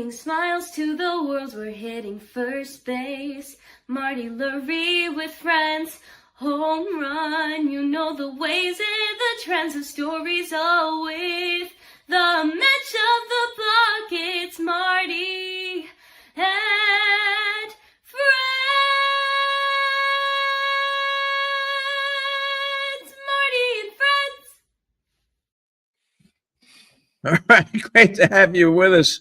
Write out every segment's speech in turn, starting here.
bringing smiles to the world. We're hitting first base. Marty Lurie with friends. Home run, you know the ways and the trends of stories all with the match of the block. It's Marty and friends. Marty and friends. All right, great to have you with us.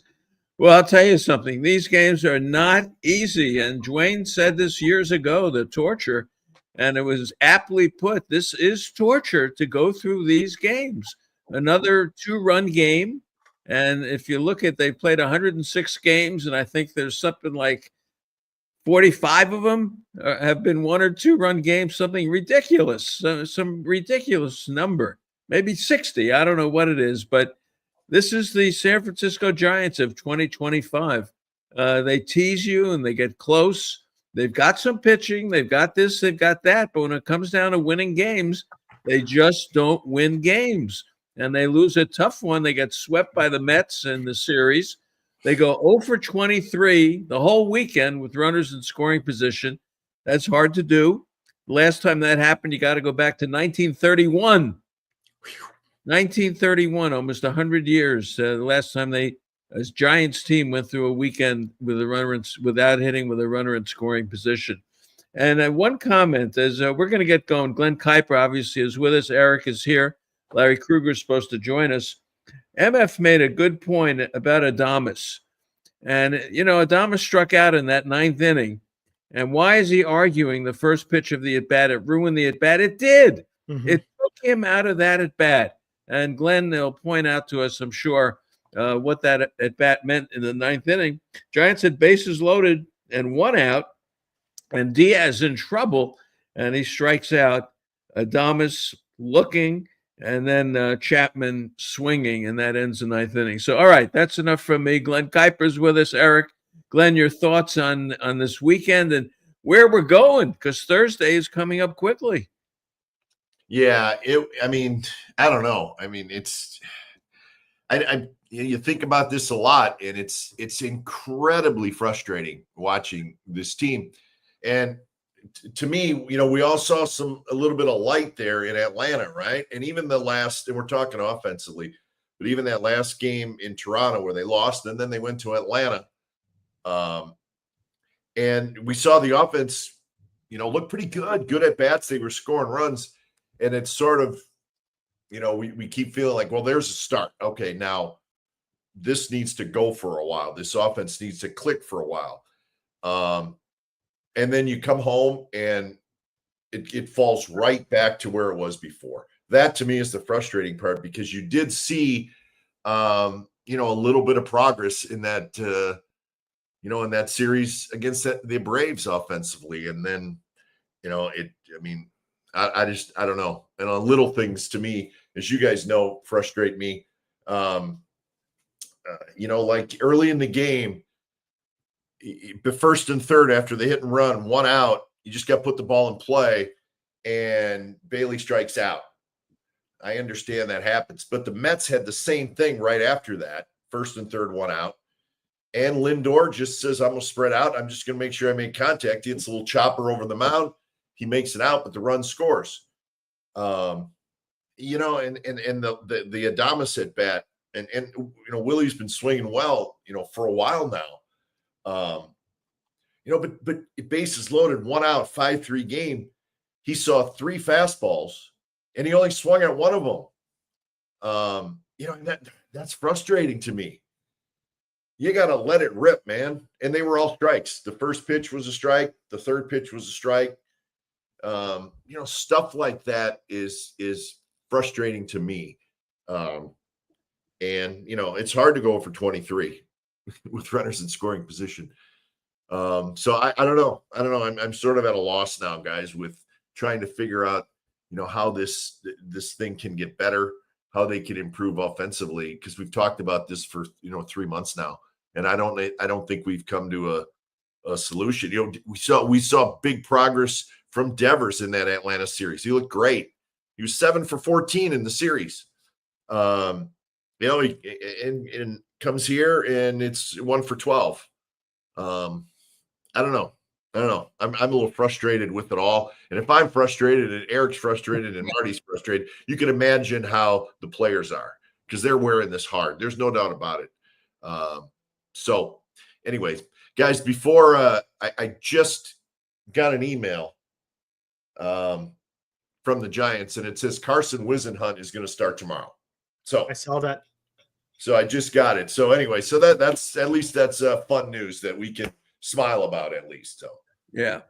Well, I'll tell you something. These games are not easy, and Dwayne said this years ago, the torture, and it was aptly put. This is torture to go through these games. Another 2-run game, and if you look at, they played 106 games, and I think there's something like 45 of them have been 1 or 2-run games, something ridiculous, some ridiculous number, maybe 60. I don't know what it is, but this is the San Francisco Giants of 2025. They tease you and they get close. They've got some pitching. They've got this, they've got that. But when it comes down to winning games, they just don't win games. And they lose a tough one. They get swept by the Mets in the series. They go 0 for 23 the whole weekend with runners in scoring position. That's hard to do. Last time that happened, you got to go back to 1931. 1931, almost 100 years. The last time as Giants team went through a weekend with a runner without hitting with a runner in scoring position. And one comment as we're going to get going. Glenn Kuiper obviously is with us. Eric is here. Larry Krueger is supposed to join us. MF made a good point about Adames. And, you know, Adames struck out in that 9th inning. And why is he arguing the first pitch of the at-bat? It ruined the at-bat. It did. Mm-hmm. It took him out of that at-bat. And Glenn will point out to us, I'm sure, what that at-bat meant in the 9th inning. Giants had bases loaded and 1 out, and Diaz in trouble, and he strikes out. Adames looking, and then Chapman swinging, and that ends the 9th inning. So, all right, that's enough from me. Glenn Kuiper's with us. Eric, Glenn, your thoughts on this weekend and where we're going, because Thursday is coming up quickly. Yeah, I don't know. I mean, you think about this a lot, and it's incredibly frustrating watching this team. And to me, we all saw a little bit of light there in Atlanta, right? And even and we're talking offensively, but even that last game in Toronto where they lost, and then they went to Atlanta. And we saw the offense, look pretty good at bats. They were scoring runs. And it's sort of, we keep feeling like, well, there's a start. Okay, now this needs to go for a while. This offense needs to click for a while. And then you come home and it falls right back to where it was before. That to me is the frustrating part, because you did see, a little bit of progress in that, in that series against the Braves offensively. And then, I don't know. And on little things to me, as you guys know, frustrate me. Like early in the game, the first and third after the hit and run, 1 out, you just got to put the ball in play, and Bailey strikes out. I understand that happens, but the Mets had the same thing right after that, first and third, 1 out. And Lindor just says, I'm going to spread out. I'm just going to make sure I make contact. He hits a little chopper over the mound. He makes it out, but the run scores. And the Adames at bat, and Willie's been swinging well, for a while now. But bases loaded, 1 out, 5-3 game. He saw 3 fastballs, and he only swung at 1 of them. That's frustrating to me. You got to let it rip, man. And they were all strikes. The first pitch was a strike. The third pitch was a strike. Stuff like that is frustrating to me. And it's hard to go for 23 with runners in scoring position. So I don't know. I'm sort of at a loss now, guys, with trying to figure out, how this thing can get better, how they can improve offensively, because we've talked about this for, 3 months now. And I don't think we've come to a solution. We saw big progress from Devers in that Atlanta series. He looked great. He was 7 for 14 in the series. and comes here and it's 1 for 12. I don't know. I'm a little frustrated with it all. And if I'm frustrated and Eric's frustrated and Marty's frustrated, you can imagine how the players are, because they're wearing this hard. There's no doubt about it. So anyways, guys, before I just got an email from the Giants, and it says Carson Whisenhunt is going to start tomorrow. So I saw that. So I just got it. So anyway, so that's at least that's fun news that we can smile about at least. So yeah.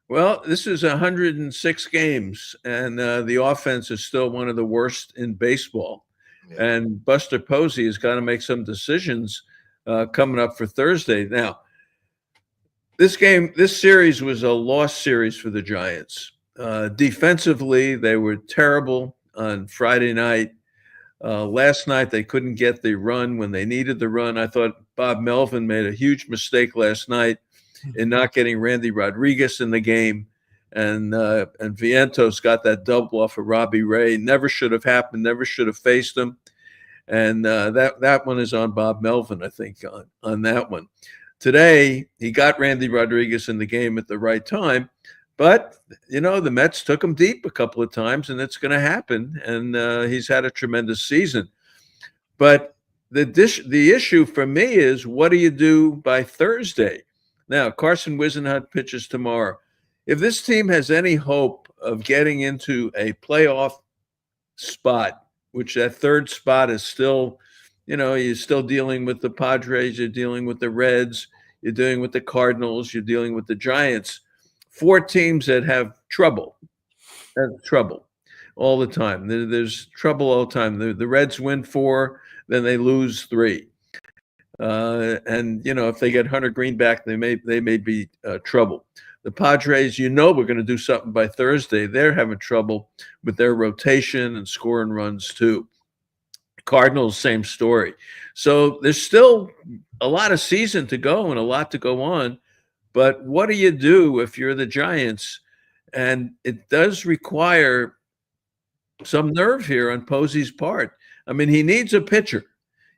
Well, this is 106 games, and the offense is still one of the worst in baseball. Yeah. And Buster Posey has got to make some decisions coming up for Thursday. Now, this series was a lost series for the Giants. Defensively, they were terrible on Friday night. Last night, they couldn't get the run when they needed the run. I thought Bob Melvin made a huge mistake last night in not getting Randy Rodriguez in the game. And Vientos got that double off of Robbie Ray. Never should have happened, never should have faced him. And that one is on Bob Melvin, I think, on that one. Today, he got Randy Rodriguez in the game at the right time. But, the Mets took him deep a couple of times, and it's going to happen. And he's had a tremendous season. But the issue for me is, what do you do by Thursday? Now, Carson Whisenhunt pitches tomorrow. If this team has any hope of getting into a playoff spot, which that third spot is still, you're still dealing with the Padres, you're dealing with the Reds, you're dealing with the Cardinals, you're dealing with the Giants. 4 teams that have trouble all the time. There's trouble all the time. The Reds win 4, then they lose 3. And if they get Hunter Green back, they may be trouble. The Padres, we're going to do something by Thursday. They're having trouble with their rotation and scoring runs too. Cardinals, same story. So there's still a lot of season to go and a lot to go on. But what do you do if you're the Giants? And it does require some nerve here on Posey's part. I mean, he needs a pitcher.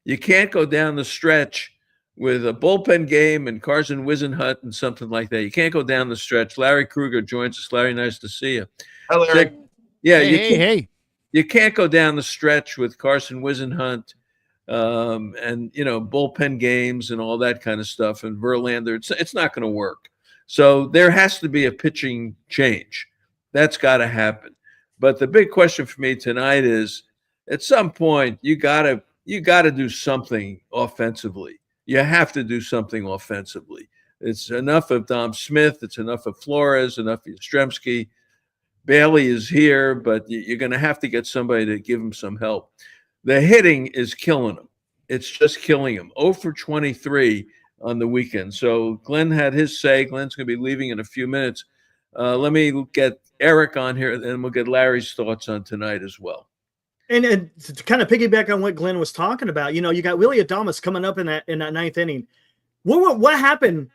You can't go down the stretch with a bullpen game and Carson Whisenhunt and something like that. You can't go down the stretch. Larry Kruger joins us. Larry, nice to see you. Hi, Larry. Hey. You can't go down the stretch with Carson Whisenhunt and bullpen games and all that kind of stuff, and Verlander. It's not going to work. So there has to be a pitching change. That's got to happen. But the big question for me tonight is, at some point you got to do something offensively. You have to do something offensively. It's enough of Dom Smith. It's enough of Flores. Enough of Yastrzemski. Bailey is here, but you're going to have to get somebody to give him some help. The hitting is killing him. It's just killing him. 0 for 23 on the weekend. So Glenn had his say. Glenn's going to be leaving in a few minutes. Let me get Eric on here, and we'll get Larry's thoughts on tonight as well. And to kind of piggyback on what Glenn was talking about, you got Willy Adames coming up in that ninth inning. What happened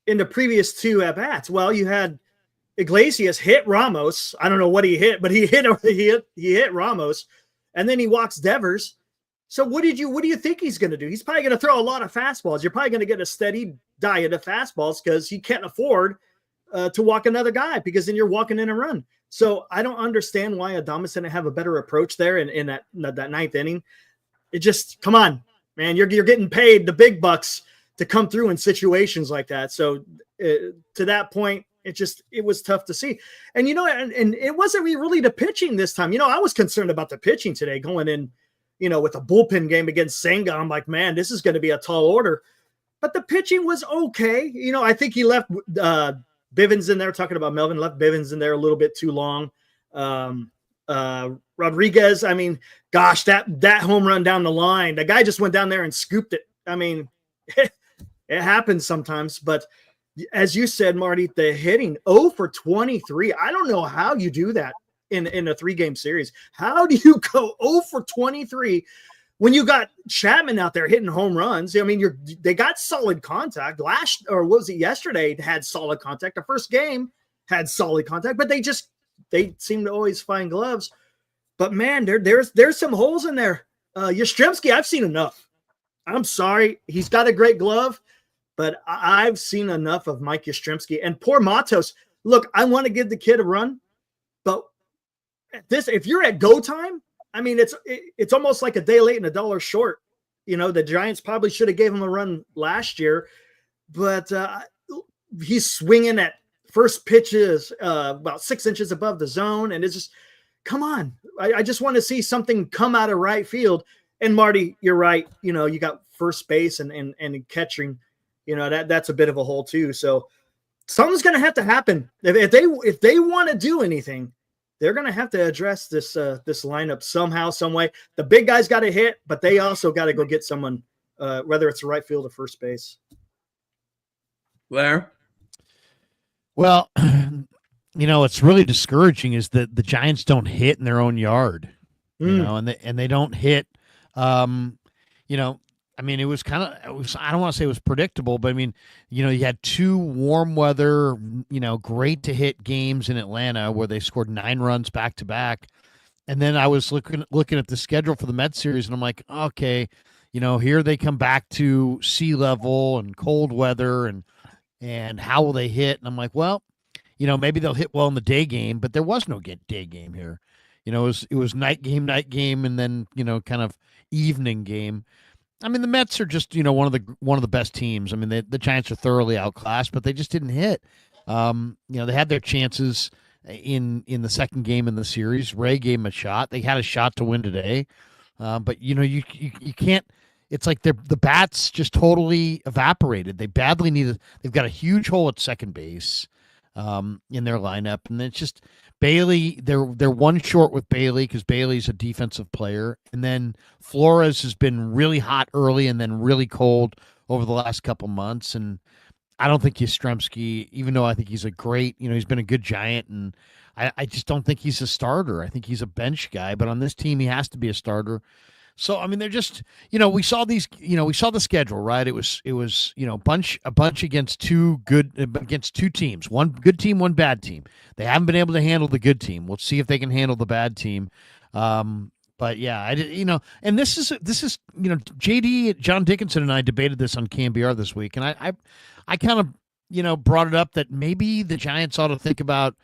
in the previous 2 at-bats? Well, you had Iglesias hit Ramos. I don't know what he hit, but he hit Ramos. And then he walks Devers. So what do you think he's going to do? He's probably going to throw a lot of fastballs. You're probably going to get a steady diet of fastballs because he can't afford to walk another guy, because then you're walking in a run. So I don't understand why Adames didn't have a better approach there in that ninth inning. It just, come on, man, you're getting paid the big bucks to come through in situations like that. So to that point, it was tough to see. And, and it wasn't really the pitching this time. I was concerned about the pitching today going in, with a bullpen game against Senga. I'm like, man, this is going to be a tall order. But the pitching was okay. I think he left Bivens in there, talking about Melvin, left Bivens in there a little bit too long. Rodriguez, I mean, gosh, that home run down the line, the guy just went down there and scooped it. I mean, it happens sometimes, but as you said, Marty, the hitting 0 for 23. I don't know how you do that in a 3-game series. How do you go 0 for 23 when you got Chapman out there hitting home runs? I mean, they got solid contact yesterday had solid contact. The first game had solid contact, but they seem to always find gloves. But man, there's some holes in there. Yastrzemski, I've seen enough. I'm sorry. He's got a great glove, but I've seen enough of Mike Yastrzemski. And poor Matos. Look, I want to give the kid a run, but if you're at go time, I mean, it's almost like a day late and a dollar short. The Giants probably should have gave him a run last year, but he's swinging at first pitches about 6 inches above the zone, and it's just, come on. I just want to see something come out of right field. And Marty, you're right. You got first base and catching. That's a bit of a hole too. So something's going to have to happen if they want to do anything. They're going to have to address this lineup somehow, some way. The big guys got to hit, but they also got to go get someone, whether it's the right field or first base. Blair? Well, what's really discouraging is that the Giants don't hit in their own yard, and they don't hit. It was I don't want to say it was predictable, but you had 2 warm weather, great to hit games in Atlanta where they scored 9 runs back to back. And then I was looking at the schedule for the Mets series, and I'm like, okay, here they come back to sea level and cold weather and how will they hit? And I'm like, well, maybe they'll hit well in the day game, but there was no day game here. It was night game, and then, kind of evening game. The Mets are just, one of the best teams. The Giants are thoroughly outclassed, but they just didn't hit. They had their chances in the second game in the series. Ray gave them a shot. They had a shot to win today. But you can't. It's like the bats just totally evaporated. They badly need they've got a huge hole at second base in their lineup, and it's just Bailey. They're one short with Bailey because Bailey's a defensive player, and then Flores has been really hot early and then really cold over the last couple months. And I don't think Yastrzemski, even though I think he's a great, he's been a good Giant, and I just don't think he's a starter. I think he's a bench guy, but on this team he has to be a starter. So they're just, we saw these, we saw the schedule, right? It was a bunch against two teams, one good team, one bad team. They haven't been able to handle the good team. We'll see if they can handle the bad team. But yeah, and this is JD, John Dickinson and I debated this on KNBR this week, and I kind of brought it up that maybe the Giants ought to think about,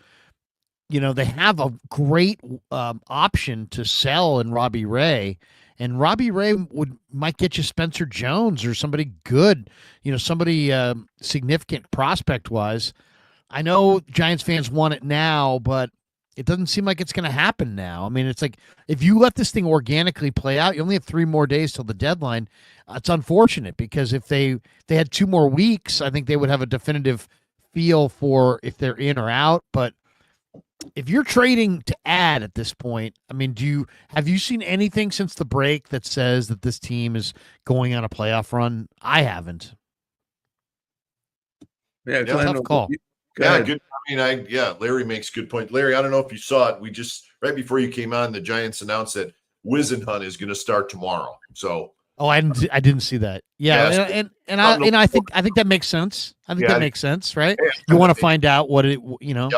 they have a great option to sell in Robbie Ray. And Robbie Ray might get you Spencer Jones or somebody good, somebody significant prospect-wise. I know Giants fans want it now, but it doesn't seem like it's going to happen now. It's like if you let this thing organically play out, you only have 3 more days till the deadline. It's unfortunate because if they had 2 more weeks, I think they would have a definitive feel for if they're in or out. But if you're trading to add at this point, have you seen anything since the break that says that this team is going on a playoff run? I haven't. Yeah, tough call. Yeah, good. Larry makes a good point. Larry, I don't know if you saw it. We just right before you came on, the Giants announced that Wisenhunt is going to start tomorrow. So, I didn't see that. Yeah, and I think that makes sense. I think that makes sense, right? You want to find out what it, Yep.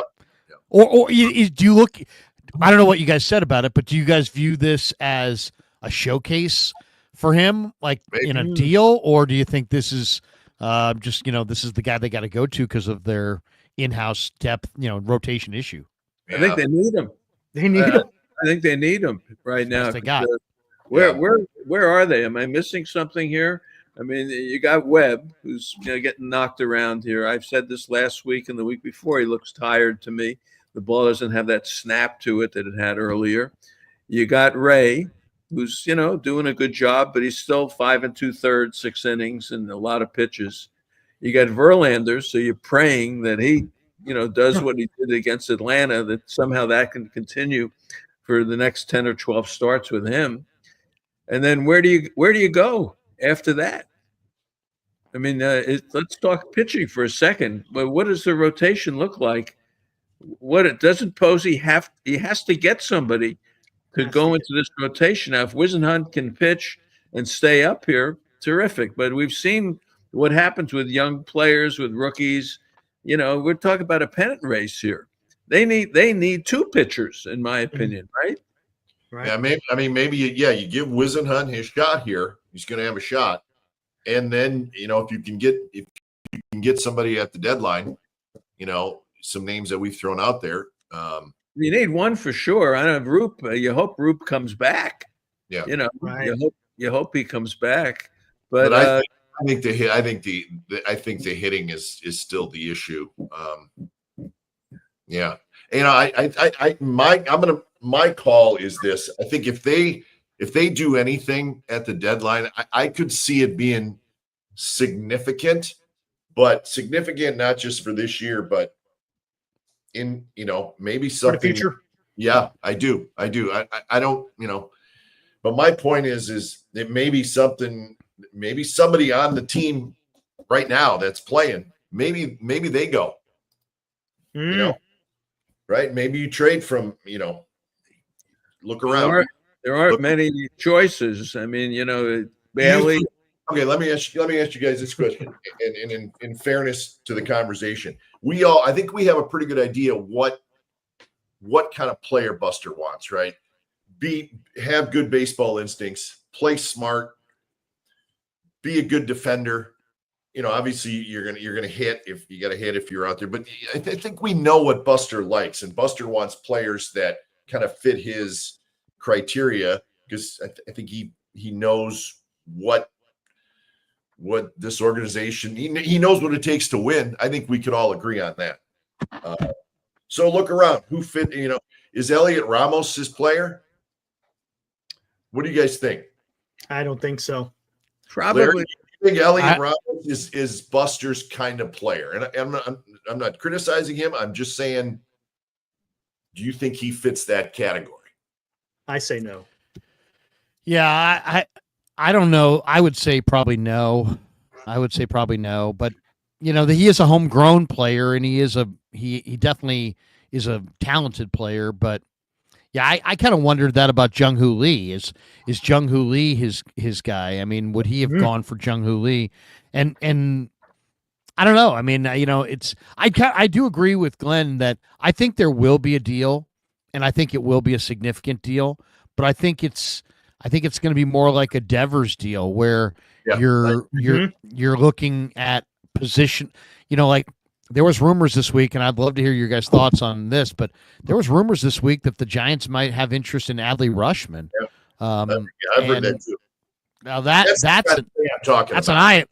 Or do you look? I don't know what you guys said about it, but do you guys view this as a showcase for him, like in a deal, or do you think this is just this is the guy they got to go to because of their in-house depth, rotation issue? I think they need him. I think they need him right now. They got. Where are they? Am I missing something here? You got Webb, who's getting knocked around here. I've said this last week and the week before. He looks tired to me. The ball doesn't have that snap to it that it had earlier. You got Ray, who's doing a good job, but he's still 5 2/3, 6 innings and a lot of pitches. You got Verlander, so you're praying that he does what he did against Atlanta, that somehow that can continue for the next 10 or 12 starts with him. And then where do you go after that? Let's talk pitching for a second. But what does the rotation look like? What it doesn't Posey have? He has to get somebody to go into this rotation. Now, if Wisenhunt can pitch and stay up here, terrific. But we've seen what happens with young players, with rookies. We're talking about a pennant race here. They need 2 pitchers, in my opinion, right? Right. Yeah, maybe you give Wisenhunt his shot here. He's going to have a shot, and then if you can get somebody at the deadline, some names that we've thrown out there. You need one for sure. I don't know, Roop. You hope Roop comes back. Yeah, Right. You hope he comes back. but But I think the hitting is still the issue. Yeah, my call is this. I think if they do anything at the deadline, I could see it being significant, but significant not just for this year, but in maybe For something. the future. Yeah, I do. I don't, but my point is it may be something, maybe somebody on the team right now that's playing, maybe they go, right? Maybe you trade from, look around. there aren't many choices. I mean, Bailey. Okay, let me ask you guys this question. And in fairness to the conversation, I think we have a pretty good idea what kind of player Buster wants, right? Have good baseball instincts, play smart, be a good defender. Obviously you're gonna hit if you got to hit if you're out there. But I think we know what Buster likes, and Buster wants players that kind of fit his criteria, because I think he knows what this organization, he knows what it takes to win. I think we could all agree on that. So look around. Who fit? Is Elliot Ramos his player? What do you guys think? I don't think so. Probably. Larry, I think Elliot Ramos is Buster's kind of player, and I'm not criticizing him. I'm just saying, do you think he fits that category? I say no. Yeah, I don't know. I would say probably no. But he is a homegrown player, and he definitely is a talented player. But yeah, I kind of wondered that about Jung-Hoo Lee. Is Jung-Hoo Lee his guy? I mean, would he have gone for Jung-Hoo Lee? And I don't know. I mean, I do agree with Glenn that I think there will be a deal, and I think it will be a significant deal. But I think it's going to be more like a Devers deal, where you're looking at position. Like there was rumors this week, and I'd love to hear your guys' thoughts on this. But there was rumors this week that the Giants might have interest in Adley Rushman. I've heard that too. Now that's an eye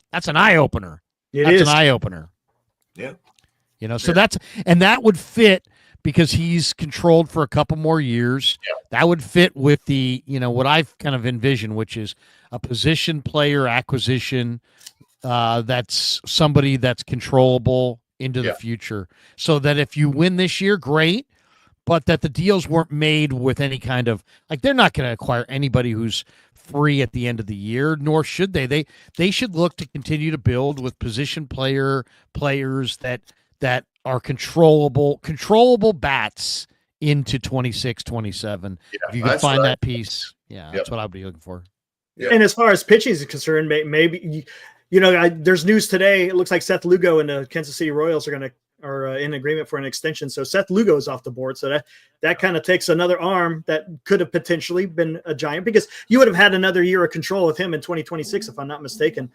opener. That's an eye opener. Yeah. So that would fit, because he's controlled for a couple more years. Yeah. That would fit with the, what I've kind of envisioned, which is a position player acquisition that's somebody that's controllable into the future. So that if you win this year, great, but that the deals weren't made with any kind of, they're not going to acquire anybody who's free at the end of the year, nor should they. They should look to continue to build with position players that are controllable bats into 26, 27. Yeah, if you can find that piece, that's what I'd be looking for. Yeah. And as far as pitching is concerned, maybe there's news today. It looks like Seth Lugo and the Kansas City Royals are in agreement for an extension. So Seth Lugo is off the board. So that kind of takes another arm that could have potentially been a Giant, because you would have had another year of control with him in 2026, if I'm not mistaken.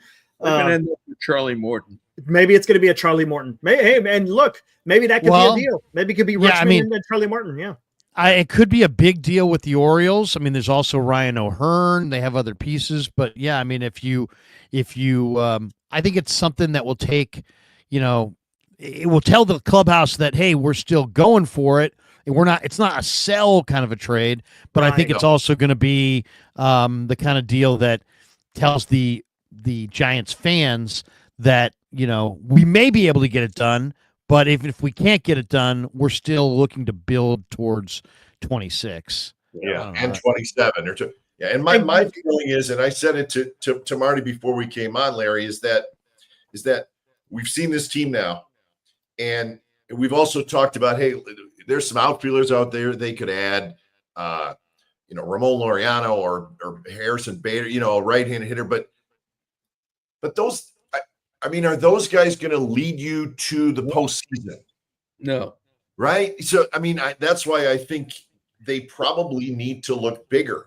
Charlie Morton. Maybe it's going to be a Charlie Morton. And look, maybe that could be a deal. Maybe it could be Rushman and Charlie Morton. Yeah. It could be a big deal with the Orioles. I mean, there's also Ryan O'Hearn. They have other pieces, but yeah, I mean, if you, I think it's something that will take, it will tell the clubhouse that, hey, we're still going for it. And it's not a sell kind of a trade, but I think it's also going to be the kind of deal that tells the Giants fans that, we may be able to get it done, but if we can't get it done, we're still looking to build towards 26. Yeah, and 27 or two. Yeah, and my feeling is, and I said it to Marty before we came on, Larry, is that we've seen this team now, and we've also talked about, hey, there's some outfielders out there they could add, Ramon Laureano or Harrison Bader, a right-handed hitter, but those. I mean, are those guys going to lead you to the postseason? No. Right? So, I mean, that's why I think they probably need to look bigger.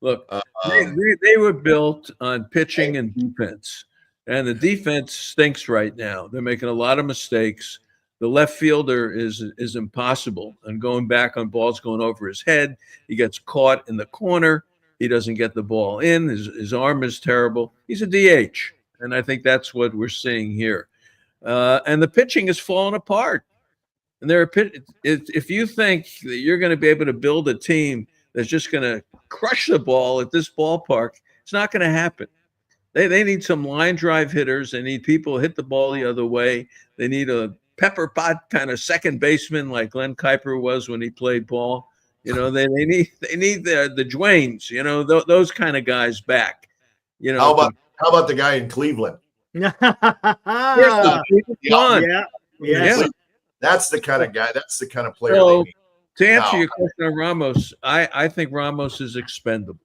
Look, they were built on pitching and defense, and the defense stinks right now. They're making a lot of mistakes. The left fielder is impossible, and going back on balls going over his head. He gets caught in the corner. He doesn't get the ball in. His arm is terrible. He's a DH, and I think that's what we're seeing here. And the pitching is falling apart. And if you think that you're going to be able to build a team that's just going to crush the ball at this ballpark, it's not going to happen. They need some line drive hitters. They need people to hit the ball the other way. They need a pepper pot kind of second baseman like Glenn Kuiper was when he played ball. They need the Dwaynes, those kind of guys back. How about the guy in Cleveland? Yeah. That's the kind of guy. That's the kind of player. So, to answer your question on Ramos, I think Ramos is expendable.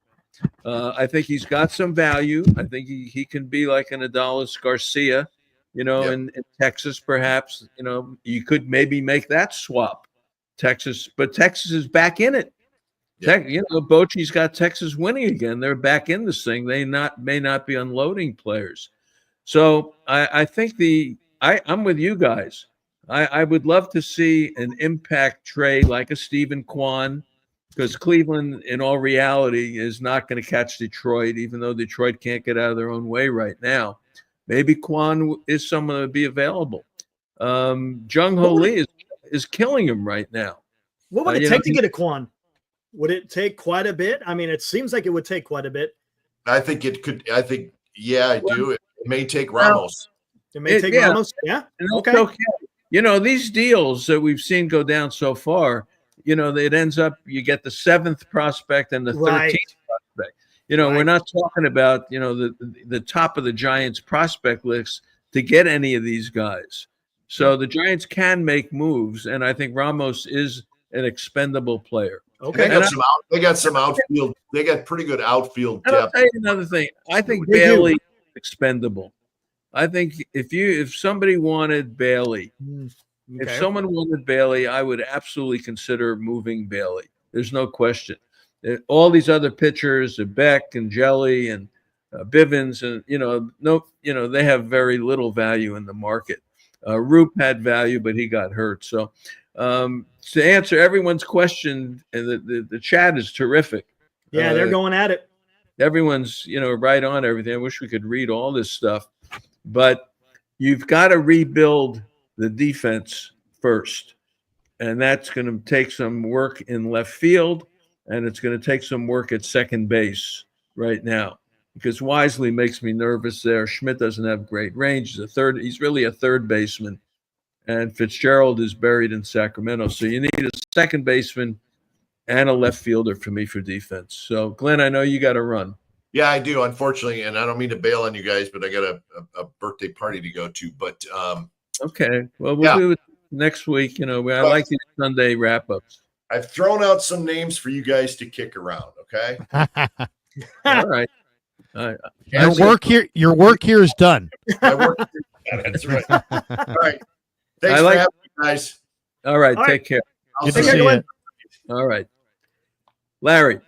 I think he's got some value. I think he can be like an Adolis Garcia, in Texas, perhaps. You could maybe make that swap, Texas, but Texas is back in it. Yeah. Bochy's got Texas winning again. They're back in this thing. They may not be unloading players. So I think I'm with you guys. I would love to see an impact trade like a Stephen Kwan, because Cleveland, in all reality, is not going to catch Detroit, even though Detroit can't get out of their own way right now. Maybe Kwan is someone that would be available. Jung Ho Lee is killing him right now. What would it take to get a Kwan? Would it take quite a bit? I mean, it seems like it would take quite a bit. I think it could. I do. It may take Ramos. It may take Ramos. Yeah. Okay. These deals that we've seen go down so far, it ends up you get the 7th prospect and the 13th prospect. We're not talking about, the top of the Giants prospect list to get any of these guys. So the Giants can make moves, and I think Ramos is an expendable player. Okay. They got some outfield. They got pretty good outfield depth. I'll tell you another thing. I think Bailey is expendable. I think if somebody wanted Bailey, if someone wanted Bailey, I would absolutely consider moving Bailey. There's no question. All these other pitchers, Beck and Jelly and Bivens, and they have very little value in the market. Roop had value, but he got hurt. So to answer everyone's question, the chat is terrific. Yeah, they're going at it. Everyone's right on everything. I wish we could read all this stuff. But you've got to rebuild the defense first. And that's going to take some work in left field, and it's going to take some work at second base right now. Because Wisely makes me nervous there. Schmidt doesn't have great range. He's really a third baseman. And Fitzgerald is buried in Sacramento. So you need a second baseman and a left fielder for me for defense. So, Glenn, I know you got to run. Yeah, I do, unfortunately, and I don't mean to bail on you guys, but I got a birthday party to go to. But okay, well, we'll do it next week. I like these Sunday wrap-ups. I've thrown out some names for you guys to kick around. Okay. All right. Your work here is done. My work here, that's right. All right. Thanks for having me, guys. All right. Take care. Good to see you. All right, Larry.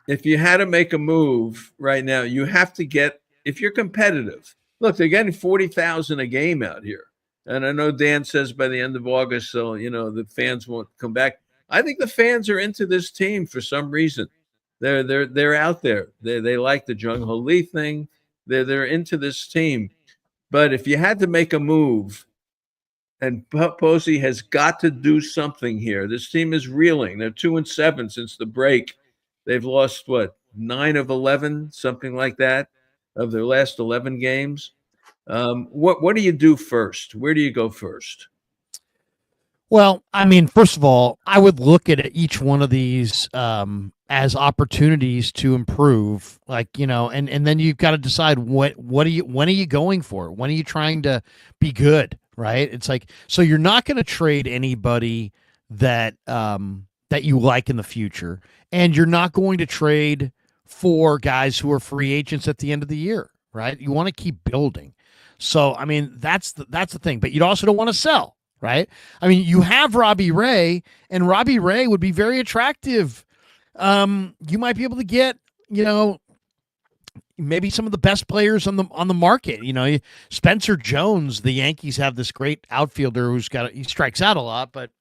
If you had to make a move right now, you have to get, if you're competitive, look, they're getting 40,000 a game out here. And I know Dan says by the end of August, so, the fans won't come back. I think the fans are into this team for some reason. They're out there. They like the Jung Ho Lee thing. They're into this team. But if you had to make a move, and Posey has got to do something here. This team is reeling. They're 2-7 since the break. They've lost, 9 of 11, something like that, of their last 11 games. What do you do first? Where do you go first? Well, I mean, first of all, I would look at each one of these as opportunities to improve, and then you've got to decide when are you going for? When are you trying to be good, right? It's like, so you're not going to trade anybody that you like in the future, and you're not going to trade for guys who are free agents at the end of the year, right? You want to keep building. So, I mean, that's the thing, but you also don't want to sell, right? I mean, you have Robbie Ray, and Robbie Ray would be very attractive. You might be able to get, maybe some of the best players on the market. Spencer Jones, the Yankees have this great outfielder he strikes out a lot, but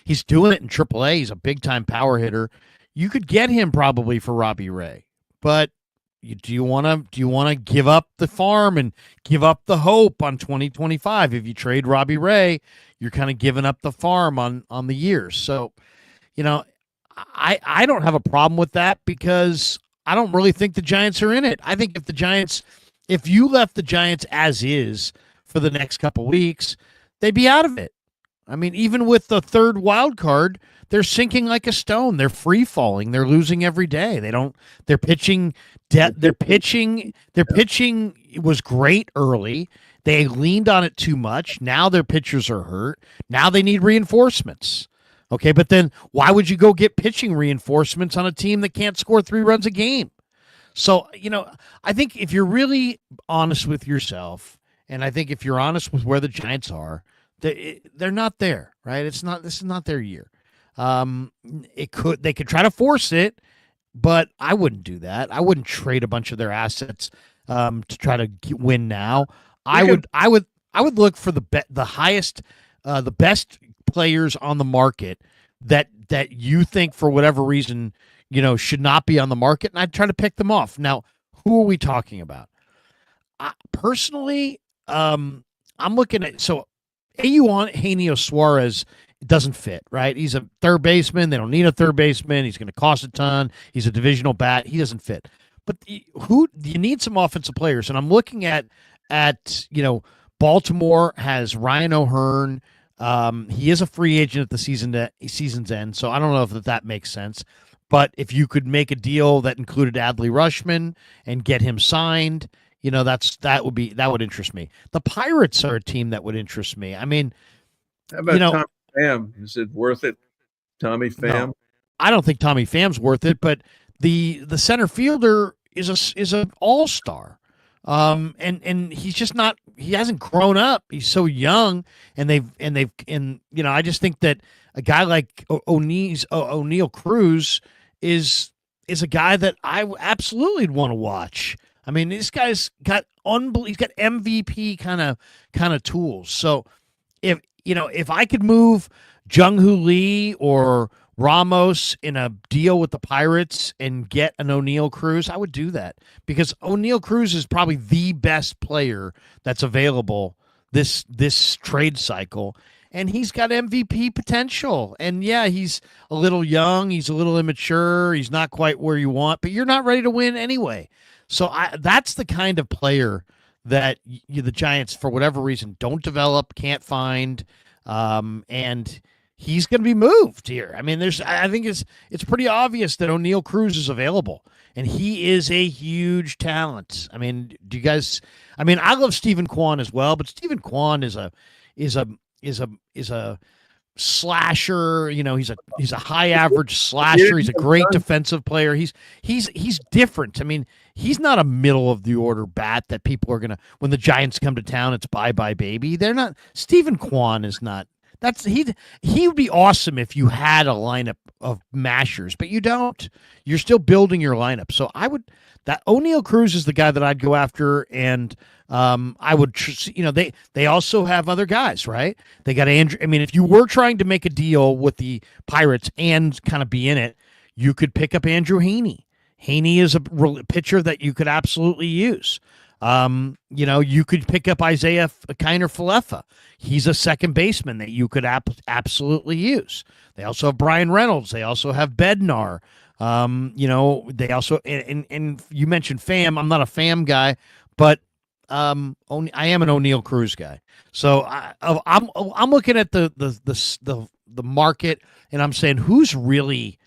he's doing it in AAA. He's a big time power hitter. You could get him probably for Robbie Ray, but do you want to give up the farm and give up the hope on 2025? If you trade Robbie Ray, you're kind of giving up the farm on the years. So, I don't have a problem with that because I don't really think the Giants are in it. I think if you left the Giants as is for the next couple weeks, they'd be out of it. I mean, even with the third wild card, they're sinking like a stone. They're free falling. They're losing every day. Their pitching was great early. They leaned on it too much. Now their pitchers are hurt. Now they need reinforcements. Okay, but then why would you go get pitching reinforcements on a team that can't score 3 runs a game? So, I think if you're really honest with yourself, and I think if you're honest with where the Giants are, they're not there, right? This is not their year. They could try to force it, but I wouldn't do that. I wouldn't trade a bunch of their assets to try to win now. I would look for the highest, the best players on the market that you think for whatever reason should not be on the market, and I'd try to pick them off. Now, who are we talking about? Personally, I'm looking at Eugenio Suarez doesn't fit, right? He's a third baseman. They don't need a third baseman. He's going to cost a ton. He's a divisional bat. He doesn't fit. But you need some offensive players, and I'm looking at Baltimore has Ryan O'Hearn. He is a free agent at the season's end, so I don't know if that makes sense. But if you could make a deal that included Adley Rutschman and get him signed, that would interest me. The Pirates are a team that would interest me. I mean, how about Tommy Pham? Is it worth it, Tommy Pham? No, I don't think Tommy Pham's worth it, but the center fielder is an all-star. And he's just not. He hasn't grown up. He's so young, and I just think that a guy like O'Neal Cruz is a guy that I absolutely want to watch. I mean, this guy's got he's got MVP kind of tools. So if I could move Jung-Hoo Lee or Ramos in a deal with the Pirates and get an O'Neal Cruz, I would do that because O'Neal Cruz is probably the best player that's available this trade cycle, and he's got MVP potential. And yeah, he's a little young, he's a little immature, he's not quite where you want, but you're not ready to win anyway. So that's the kind of player that the Giants, for whatever reason, don't develop, can't find, and he's going to be moved here. I mean, I think it's pretty obvious that O'Neal Cruz is available, and he is a huge talent. I mean, I love Stephen Kwan as well, but Stephen Kwan is a slasher. He's a high average slasher. He's a great defensive player. He's different. I mean, he's not a middle of the order bat that people are gonna, when the Giants come to town, it's bye baby. They're not. Stephen Kwan is not. He would be awesome if you had a lineup of mashers, but you don't. You're still building your lineup. So that O'Neal Cruz is the guy that I'd go after, and I would, they also have other guys, right? They got Andrew. I mean, if you were trying to make a deal with the Pirates and kind of be in it, you could pick up Andrew Heaney. Heaney is a pitcher that you could absolutely use. You could pick up Isaiah Kiner-Falefa. He's a second baseman that you could absolutely use. They also have Brian Reynolds. They also have Bednar. They also, and you mentioned Pham. I'm not a Pham guy, but I am an O'Neal Cruz guy. So I'm looking at the market, and I'm saying who's really,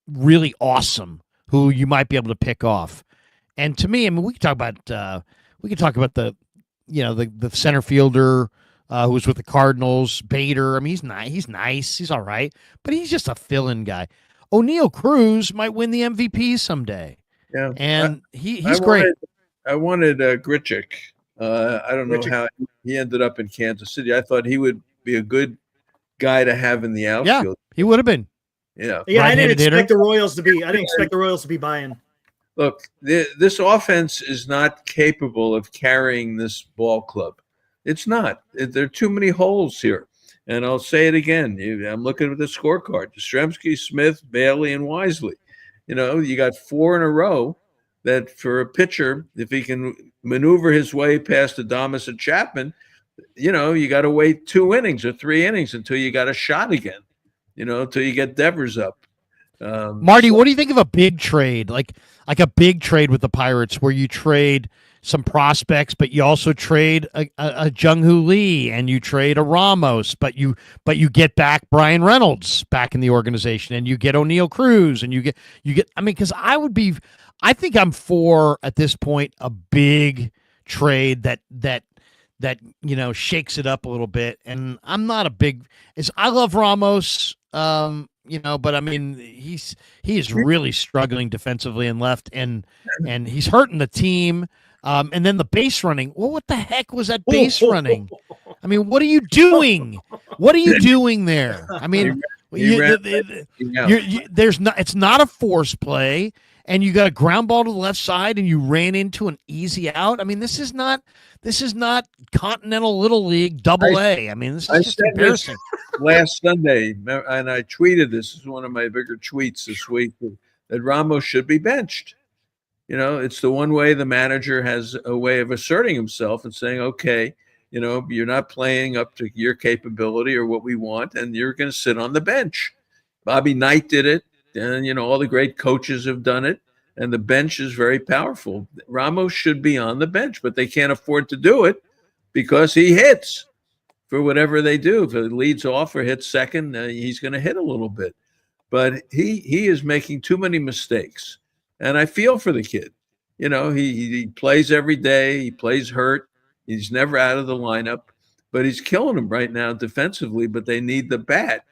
really awesome, who you might be able to pick off. And to me, I mean, we could talk about the center fielder who was with the Cardinals, Bader. I mean, he's nice, he's all right, but he's just a fill-in guy. O'Neal Cruz might win the MVP someday. Yeah, and he's great. I wanted Grichuk I don't know Richard- how he ended up in Kansas City. I thought he would be a good guy to have in the outfield. He would have been. Yeah. Yeah, I didn't Right-handed hitter. expect the Royals to be. I didn't expect the Royals to be buying. Look, this offense is not capable of carrying this ball club. It's not. There are too many holes here. And I'll say it again. I'm looking at the scorecard. Yastrzemski, Smith, Bailey, and Wisely. You got 4 in a row that for a pitcher, if he can maneuver his way past Adames and Chapman, you got to wait 2 innings or 3 innings until you got a shot again, until you get Devers up. Marty, what do you think of a big trade, like a big trade with the Pirates, where you trade some prospects, but you also trade a Jung-Hoo Lee and you trade a Ramos, but you get back Brian Reynolds back in the organization, and you get O'Neal Cruz, and you get. I mean, because I think I'm for at this point a big trade that shakes it up a little bit, and I'm not a big. I love Ramos. But I mean, he is really struggling defensively and left, and he's hurting the team. And then the base running. Well, what the heck was that base running? I mean, what are you doing? What are you doing there? I mean, it's not a force play, and you got a ground ball to the left side, and you ran into an easy out. I mean, this is not Continental Little League Double A. I mean, this is just embarrassing. Last Sunday, and I tweeted this is one of my bigger tweets this week, that Ramos should be benched. It's the one way the manager has a way of asserting himself and saying, okay, you're not playing up to your capability or what we want, and you're going to sit on the bench. Bobby Knight did it, and, all the great coaches have done it, and the bench is very powerful. Ramos should be on the bench, but they can't afford to do it because he hits for whatever they do. If it leads off or hits second, he's going to hit a little bit. But he is making too many mistakes. And I feel for the kid. He plays every day. He plays hurt. He's never out of the lineup. But he's killing them right now defensively, but they need the bat.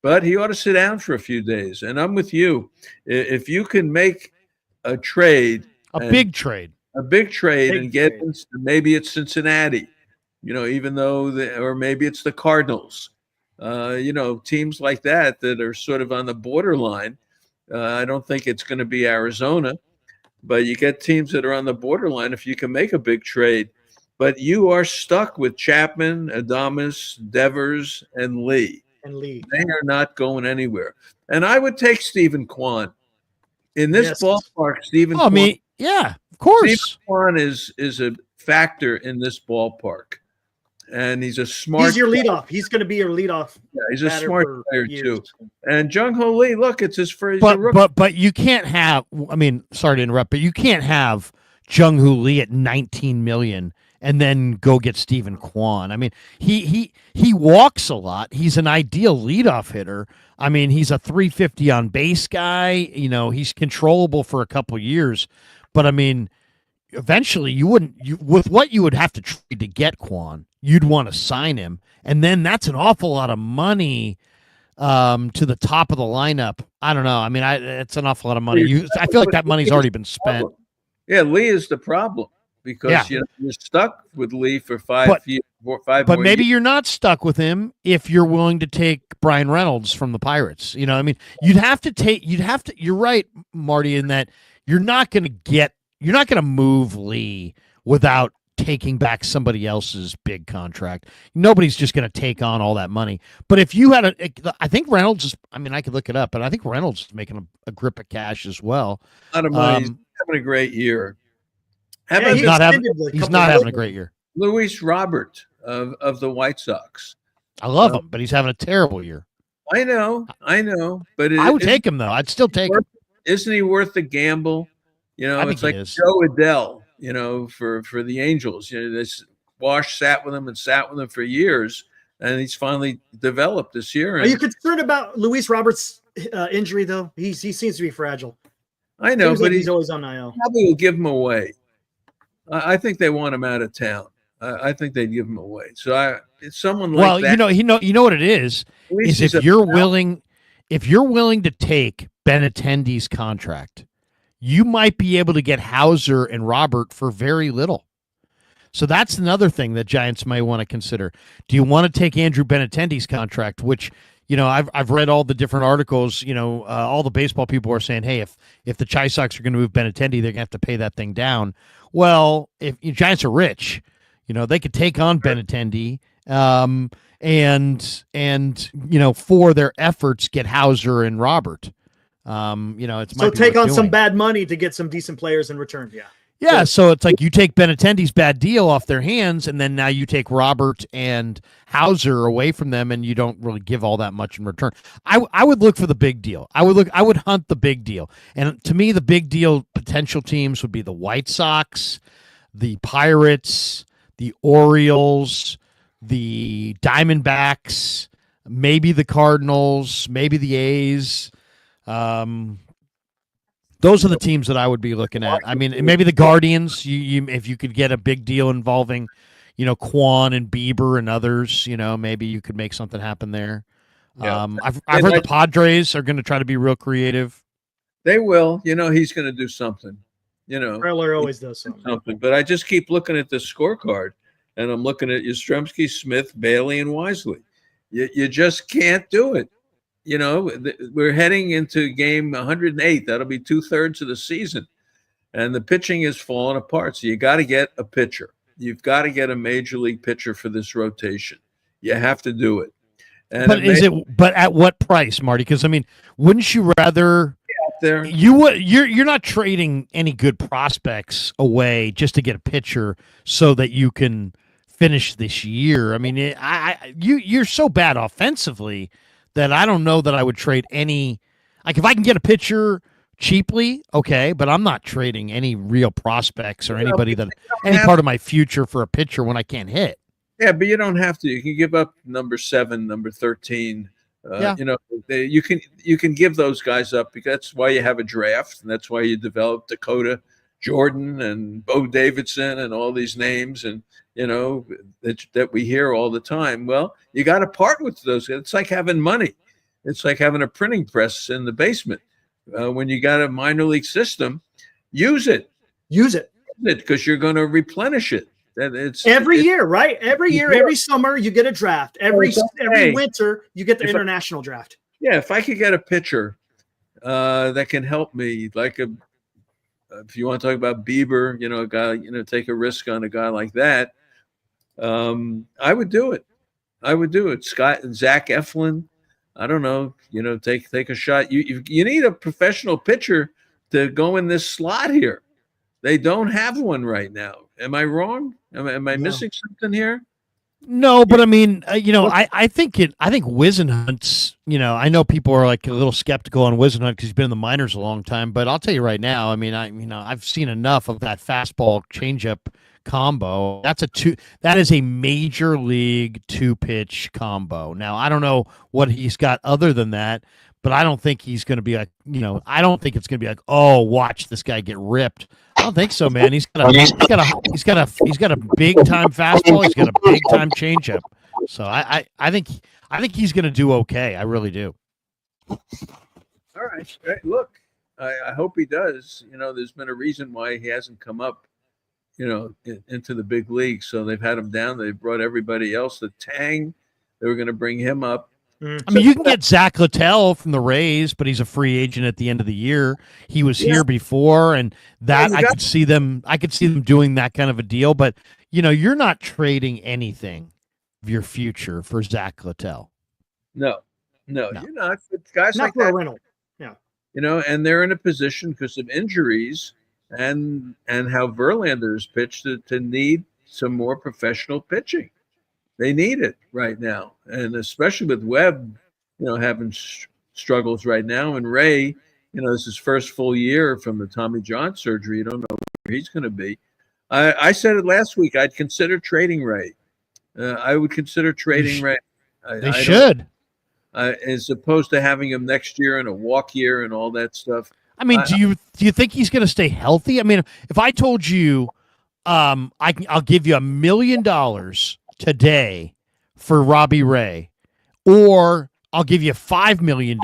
But he ought to sit down for a few days. And I'm with you. If you can make a trade. A big trade. And get maybe it's Cincinnati, even though or maybe it's the Cardinals, teams like that are sort of on the borderline. I don't think it's going to be Arizona, but you get teams that are on the borderline if you can make a big trade. But you are stuck with Chapman, Adames, Devers, and Lee. They are not going anywhere. And I would take Stephen Kwan. In this ballpark, Stephen Kwan. I mean, yeah, of course. Stephen Kwan is a factor in this ballpark. And he's a smart. He's your leadoff. He's going to be your leadoff. Yeah, he's a smart player too. And Jung-Hoo Lee, look, it's his first. But you can't have. I mean, sorry to interrupt, but you can't have Jung-Hoo Lee at $19 million and then go get Stephen Kwan. I mean, he walks a lot. He's an ideal leadoff hitter. I mean, he's a 350 on base guy. He's controllable for a couple years, but I mean, eventually with what you would have to trade to get Kwan, you'd want to sign him, and then that's an awful lot of money to the top of the lineup. I don't know. I mean, it's an awful lot of money. I feel like that money's already been spent. Yeah, Lee is the problem because you're stuck with Lee for 5 years. But maybe you're not stuck with him if you're willing to take Brian Reynolds from the Pirates. I mean, you're right, Marty, in that you're not going to move Lee without taking back somebody else's big contract. Nobody's just going to take on all that money. But if you had I think Reynolds is, I mean, I could look it up, but I think Reynolds is making a grip of cash as well. A lot of money. He's having a great year. He's not having a great year. Luis Robert of the White Sox. I love him, but he's having a terrible year. I know. But I would take him though. I'd still take him. Isn't he worth the gamble? It's like Joe Adele, for the Angels. This Wash sat with him for years, and he's finally developed this year. Are you concerned about Luis Roberts' injury though? He seems to be fragile. I know, but he's always on IL. Probably will give him away. I think they want him out of town. I think they'd give him away. So it's someone like that. Well, you know what it is if you're willing to take Benintendi's contract, you might be able to get Hauser and Robert for very little. So that's another thing that Giants may want to consider. Do you want to take Andrew Benintendi's contract, which, I've read all the different articles, all the baseball people are saying, hey, if the Chi Sox are going to move Benintendi, they're going to have to pay that thing down. Well, if Giants are rich, they could take on Benintendi, and for their efforts, get Hauser and Robert. It's so take on some bad money to get some decent players in return. Yeah. Yeah, so it's like you take Benintendi's bad deal off their hands, and then now you take Robert and Hauser away from them, and you don't really give all that much in return. I would look for the big deal. I would hunt the big deal. And to me, the big deal potential teams would be the White Sox, the Pirates, the Orioles, the Diamondbacks, maybe the Cardinals, maybe the A's. Those are the teams that I would be looking at. I mean, maybe the Guardians. If you could get a big deal involving, Quan and Bieber and others, maybe you could make something happen there. Yeah. I've heard the Padres are going to try to be real creative. They will. He's going to do something. Preller always does something. But I just keep looking at the scorecard, and I'm looking at Yastrzemski, Smith, Bailey, and Wisely. You just can't do it. We're heading into game 108. That'll be 2/3 of the season. And the pitching is falling apart. So you got to get a pitcher. You've got to get a major league pitcher for this rotation. You have to do it. And but at what price, Marty? Because wouldn't you rather there? You're not trading any good prospects away just to get a pitcher so that you can finish this year. You're so bad offensively that I don't know that I would trade any. Like, if I can get a pitcher cheaply, okay, but I'm not trading any real prospects or anybody any part of my future for a pitcher when I can't hit. Yeah, but you don't have to. You can give up number 7, number 13. You can give those guys up, because that's why you have a draft, and that's why you develop Dakota Jordan and Bo Davidson and all these names, and that we hear all the time. Well, you got to part with those. It's like having money. It's like having a printing press in the basement. When you got a minor league system, use it. Because you're going to replenish it. Every year, right? Every year, every summer, you get a draft. Every winter, you get the international draft. Yeah, if I could get a pitcher that can help me, like if you want to talk about Bieber, a guy, take a risk on a guy like that, I would do it. Zach Eflin, I don't know, take a shot. You need a professional pitcher to go in this slot here. They don't have one right now. Am I wrong? Am I missing something here? No, but I think Wisenhunt's, I know people are like a little skeptical on Wisenhunt because he's been in the minors a long time, but I'll tell you right now, I've seen enough of that fastball changeup combo. That is a major league 2-pitch combo. Now, I don't know what he's got other than that, but I don't think he's going to be like, I don't think it's going to be like, oh, watch this guy get ripped. I don't think so, man. He's got a big time fastball. He's got a big time changeup. So I think he's going to do okay. I really do. All right. Look, I hope he does. There's been a reason why he hasn't come up, into the big league. So they've had him down. They've brought everybody else. The Tang, they were going to bring him up. You can get Zach Littell from the Rays, but he's a free agent at the end of the year. He was here before, and I could see them doing that kind of a deal. But you're not trading anything of your future for Zach Littell. No, you're not. But guys not like for that, a rental. Yeah. And they're in a position because of injuries and how Verlander's pitched to need some more professional pitching. They need it right now, and especially with Webb, having struggles right now, and Ray, this is his first full year from the Tommy John surgery. You don't know where he's going to be. I said it last week. I'd consider trading Ray. I would consider trading Ray. They should, as opposed to having him next year in a walk year and all that stuff. Do you think he's going to stay healthy? If I told you, I'll give you $1 million today for Robbie Ray, or I'll give you $5 million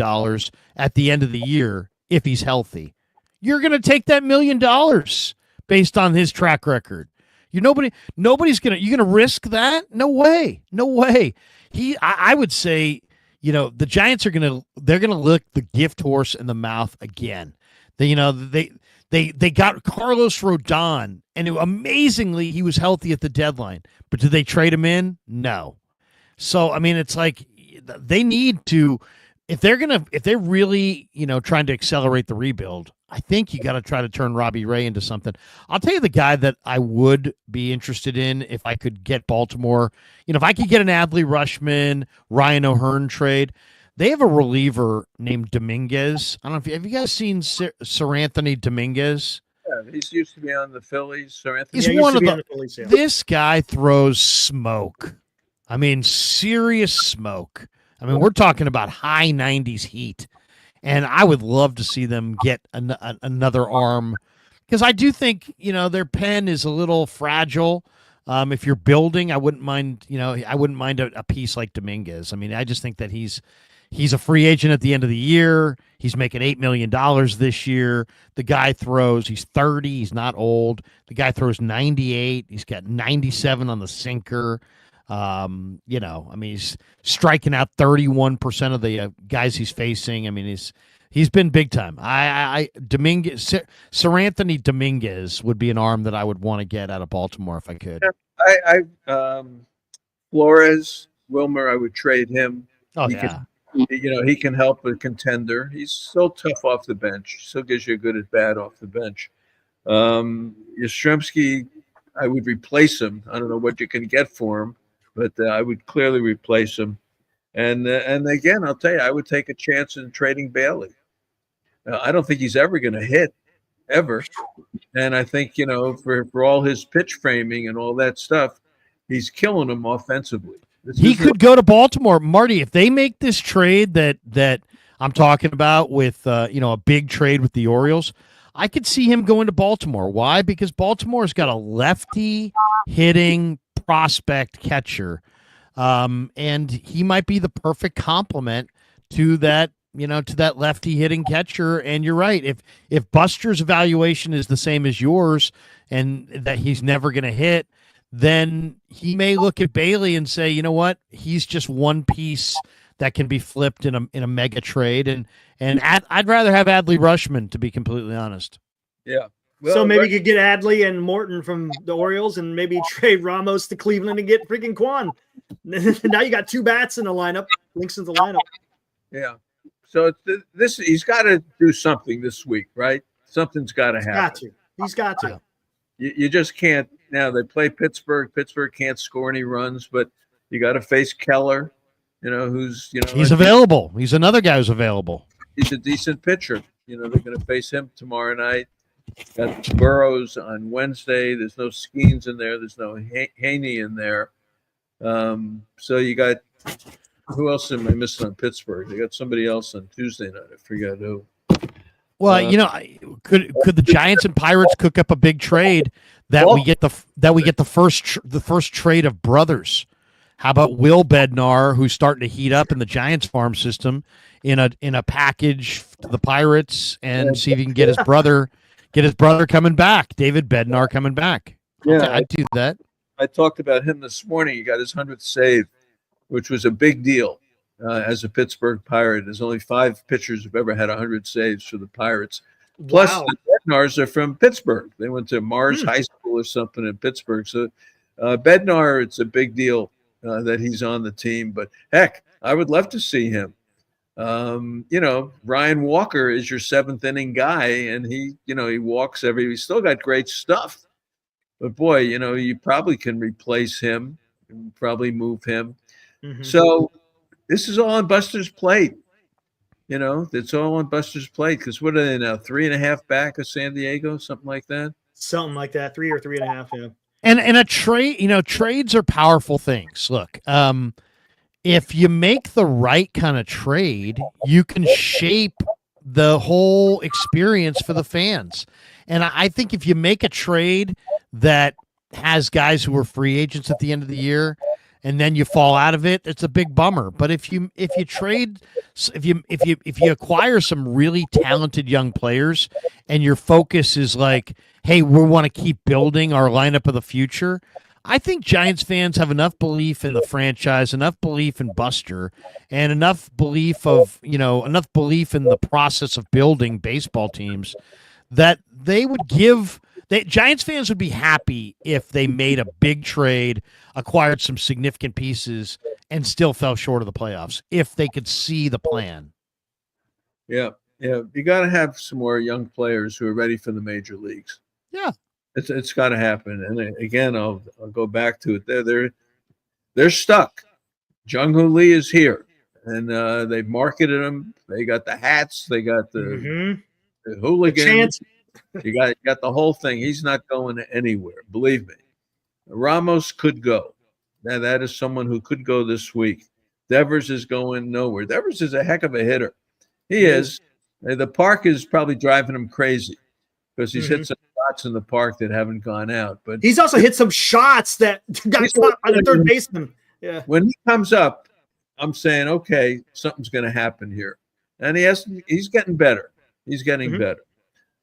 at the end of the year if he's healthy, you're going to take that $1 million based on his track record. Nobody's you're gonna risk that? No way. No way. I would say, the Giants they're gonna look the gift horse in the mouth again. They got Carlos Rodon, and amazingly he was healthy at the deadline. But did they trade him in? No. So I mean, it's like they need to, if they're really trying to accelerate the rebuild. I think you got to try to turn Robbie Ray into something. I'll tell you the guy that I would be interested in if I could get Baltimore. If I could get an Adley Rushman, Ryan O'Hearn trade. They have a reliever named Dominguez. I don't know have you guys seen Sir Anthony Dominguez? Yeah, he's used to be on the Phillies. Sir Anthony. He's one of the Phillies, yeah. This guy throws smoke. I mean, serious smoke. I mean, we're talking about high 90s heat. And I would love to see them get another arm, because I do think, their pen is a little fragile. If you're building, I wouldn't mind, a piece like Dominguez. I mean, I just think that he's a free agent at the end of the year. He's making $8 million this year. The guy he's 30. He's not old. The guy throws 98. He's got 97 on the sinker. I mean, he's striking out 31% of the guys he's facing. I mean, he's been big time. Sir Anthony Dominguez would be an arm that I would want to get out of Baltimore if I could. Flores, Wilmer, I would trade him. Oh, yeah. He can help a contender. He's so tough off the bench. Still gives you a good at bat off the bench. Yastrzemski, I would replace him. I don't know what you can get for him, but I would clearly replace him. And again, I'll tell you, I would take a chance in trading Bailey. I don't think he's ever going to hit, ever. And I think, for all his pitch framing and all that stuff, he's killing them offensively. He could go to Baltimore. Marty, if they make this trade that I'm talking about with, a big trade with the Orioles, I could see him going to Baltimore. Why? Because Baltimore's got a lefty hitting prospect catcher. And he might be the perfect complement to that, to that lefty hitting catcher. And you're right. If Buster's evaluation is the same as yours and that he's never going to hit, then he may look at Bailey and say, you know what, he's just one piece that can be flipped in a mega trade. And I'd rather have Adley Rushman, to be completely honest. Yeah. Well, so maybe you could get Adley and Morton from the Orioles and maybe trade Ramos to Cleveland and get freaking Quan. Now you got two bats in the lineup, links in the lineup. Yeah. So he's got to do something this week, right? Something's got to happen. He's got to. You just can't. Now they play Pittsburgh. Pittsburgh can't score any runs, but you got to face Keller, who's, he's available. He's another guy who's available. He's a decent pitcher. They're going to face him tomorrow night. Got Burrows on Wednesday. There's no Skeens in there. There's no Haney in there. So you got, who else am I missing on Pittsburgh? They got somebody else on Tuesday night. I forgot who. Well, could the Giants and Pirates cook up a big trade we get the first trade of brothers? How about Will Bednar, who's starting to heat up in the Giants farm system, in a package to the Pirates, and see if he can get his brother coming back, David Bednar coming back. Yeah, I'd do that. I talked about him this morning. He got his 100th save, which was a big deal. As a Pittsburgh Pirate, there's only 5 pitchers who've ever had 100 saves for the Pirates. Plus, the Bednars are from Pittsburgh. They went to Mars High School or something in Pittsburgh. So, Bednar, it's a big deal that he's on the team. But heck, I would love to see him. Ryan Walker is your 7th inning guy, and he walks he's still got great stuff. But boy, you probably can replace him and probably move him. Mm-hmm. So this is all on Buster's plate. It's all on Buster's plate, because what are they now? 3.5 back of San Diego, something like that. Something like that, 3 or 3.5. Yeah. And a trade, trades are powerful things. Look, if you make the right kind of trade, you can shape the whole experience for the fans. And I think if you make a trade that has guys who are free agents at the end of the year, and then you fall out of it, it's a big bummer. But if you acquire some really talented young players, and your focus is like, hey, we want to keep building our lineup of the future, I think Giants fans have enough belief in the franchise, enough belief in Buster, and enough belief in the process of building baseball teams that Giants fans would be happy if they made a big trade, acquired some significant pieces, and still fell short of the playoffs if they could see the plan. Yeah. You got to have some more young players who are ready for the major leagues. Yeah. It's got to happen. And again, I'll go back to it. They're stuck. Jung-Hoo Lee is here, and they've marketed him. They got the hats. They got the hooligans. You got the whole thing. He's not going anywhere. Believe me. Ramos could go. Now that is someone who could go this week. Devers is going nowhere. Devers is a heck of a hitter. He is. The park is probably driving him crazy because he's hit some shots in the park that haven't gone out. But he's also hit some shots that got caught by the third baseman. Yeah. When he comes up, I'm saying, okay, something's going to happen here. And he's getting better. He's getting better.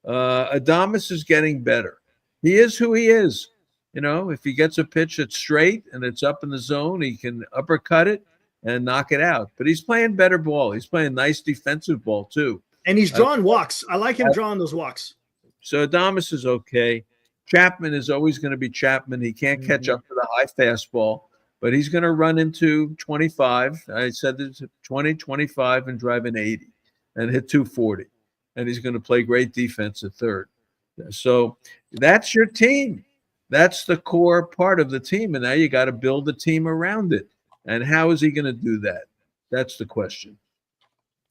Adames is getting better. He is who he is. If he gets a pitch that's straight and it's up in the zone, he can uppercut it and knock it out. But he's playing better ball. He's playing nice defensive ball too. And he's drawing walks. I like him drawing those walks. So Adames is okay. Chapman is always going to be Chapman. He can't catch up to the high fastball, but he's going to run into 25. I said this 20, 25 and drive an 80 and hit 240. And he's going to play great defense at third. So that's your team. That's the core part of the team. And now you got to build the team around it. And how is he going to do that? That's the question.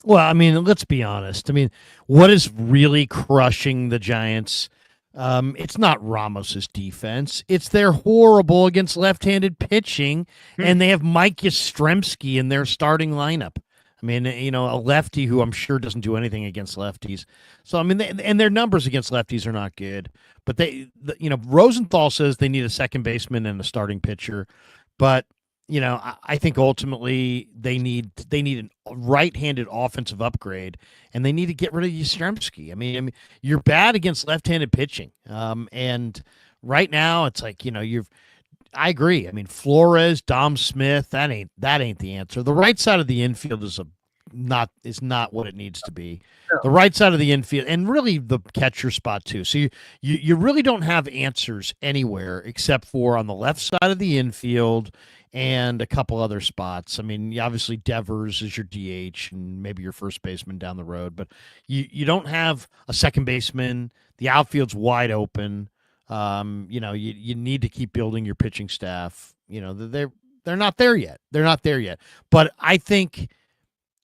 Well, I mean, let's be honest. I mean, what is really crushing the Giants? It's not Ramos's defense. It's their horrible against left-handed pitching, and they have Mike Yastrzemski in their starting lineup. I mean, a lefty who I'm sure doesn't do anything against lefties. So, I mean, and their numbers against lefties are not good. But Rosenthal says they need a second baseman and a starting pitcher. But, I think ultimately they need a right-handed offensive upgrade, and they need to get rid of Yastrzemski. I mean, you're bad against left-handed pitching. And right now it's like, I agree. I mean, Flores, Dom Smith, that ain't the answer. The right side of the infield is not what it needs to be. No. The right side of the infield, and really the catcher spot too. So you really don't have answers anywhere except for on the left side of the infield and a couple other spots. I mean, obviously Devers is your DH and maybe your first baseman down the road, but you don't have a second baseman. The outfield's wide open. You need to keep building your pitching staff. They're not there yet. They're not there yet. But I think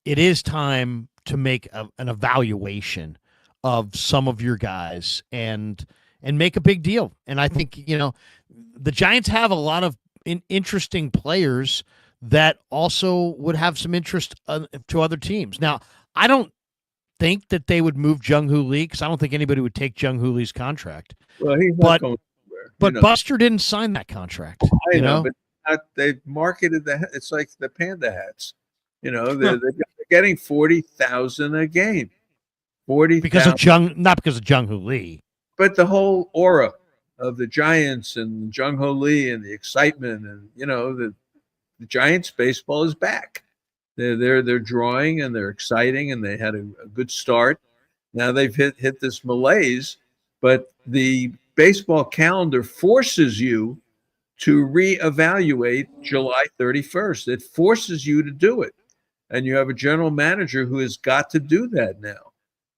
it is time to make an evaluation of some of your guys and make a big deal. And I think, the Giants have a lot of interesting players that also would have some interest to other teams. Now, I don't think that they would move Jung-Hoo Lee because I don't think anybody would take Jung-Hoo Lee's contract. Well, he's not going anywhere. But Buster didn't sign that contract. I know, but they marketed it's like the Panda hats. They're getting 40,000 a game. 40,000 not because of Jung-Hoo Lee, but the whole aura of the Giants and Jung-Hoo Lee and the excitement and the Giants baseball is back. They're drawing and they're exciting and they had a good start. Now they've hit this malaise, but the baseball calendar forces you to reevaluate July 31st. It forces you to do it. And you have a general manager who has got to do that now.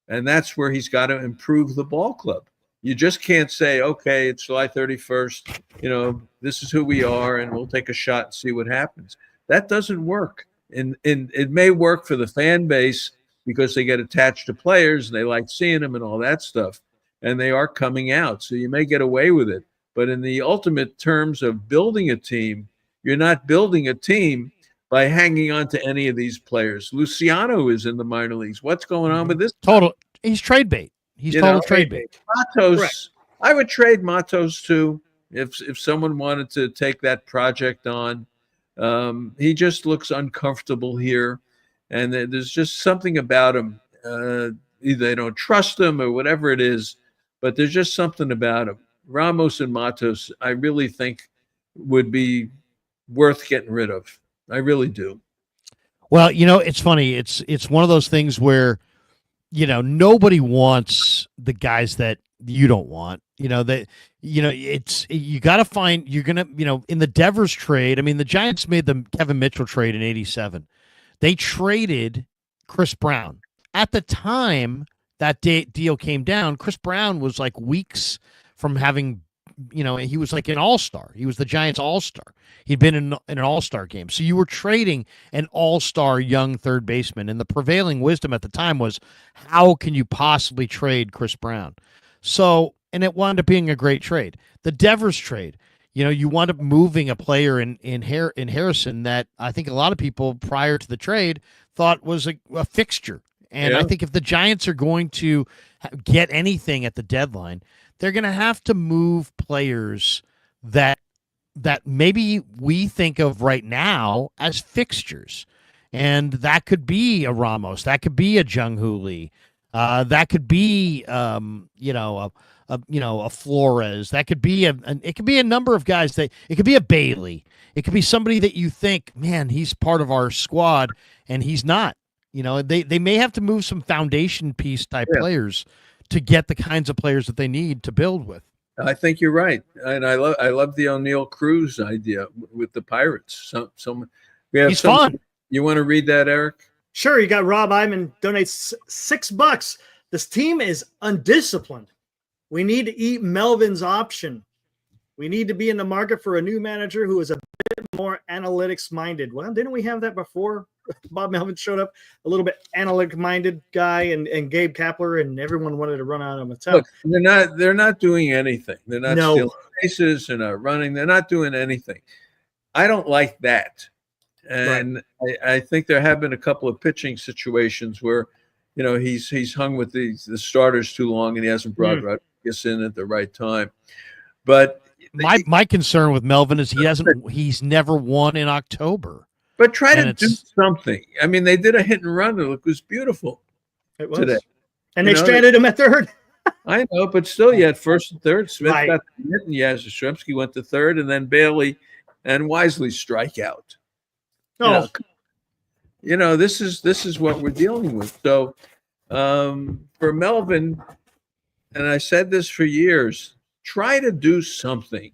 And that's where he's got to improve the ball club. You just can't say, okay, it's July 31st. This is who we are and we'll take a shot and see what happens. That doesn't work. And it may work for the fan base because they get attached to players and they like seeing them and all that stuff. And they are coming out. So you may get away with it. But in the ultimate terms of building a team, you're not building a team by hanging on to any of these players. Luciano is in the minor leagues. What's going on with this? He's trade bait. He's total trade bait. Matos, correct. I would trade Matos too if someone wanted to take that project on. He just looks uncomfortable here, and there's just something about him. Either they don't trust him or whatever it is, but there's just something about him. Ramos and Matos, I really think, would be worth getting rid of. I really do. Well, it's funny. It's one of those things where, nobody wants the guys that you don't want. It's you got to find. You're gonna, in the Devers trade. I mean, the Giants made the Kevin Mitchell trade in '87. They traded Chris Brown. At the time that deal came down, Chris Brown was like weeks from having, he was like an all-star. He was the Giants all-star. He'd been in an all-star game. So you were trading an all-star young third baseman. And the prevailing wisdom at the time was, how can you possibly trade Chris Brown? So, and it wound up being a great trade. The Devers trade, you wound up moving a player in Harrison that I think a lot of people prior to the trade thought was a fixture. And I think if the Giants are going to get anything at the deadline, they're going to have to move players that maybe we think of right now as fixtures. And that could be a Ramos. That could be a Jung-Hoo Lee. That could be, a Flores. That could be it could be a number of guys. It could be a Bailey. It could be somebody that you think, man, he's part of our squad, and he's not. They may have to move some foundation piece type players to get the kinds of players that they need to build with. I think you're right, and I love the O'Neill Cruz idea with the Pirates. He's fun. You want to read that, Eric? Sure. You got Rob Iman donates $6. This team is undisciplined. We need to eat Melvin's option. We need to be in the market for a new manager who is a bit more analytics minded. Well, didn't we have that before? Bob Melvin showed up, a little bit analytic minded guy, and Gabe Kapler, and everyone wanted to run out of a town. Look, they're not doing anything. They're not stealing bases. They're not running. They're not doing anything. I don't like that. And right. I think there have been a couple of pitching situations where, he's hung with the starters too long, and he hasn't brought Rodriguez in at the right time. But my concern with Melvin is he's never won in October. But try to do something. I mean, they did a hit and run. It was beautiful today. And they stranded him at third. I know, but still, you had first and third. Smith got the hit, and Yastrzemski went to third, and then Bailey and Wisely strike out. This is what we're dealing with. So for Melvin, and I said this for years, try to do something.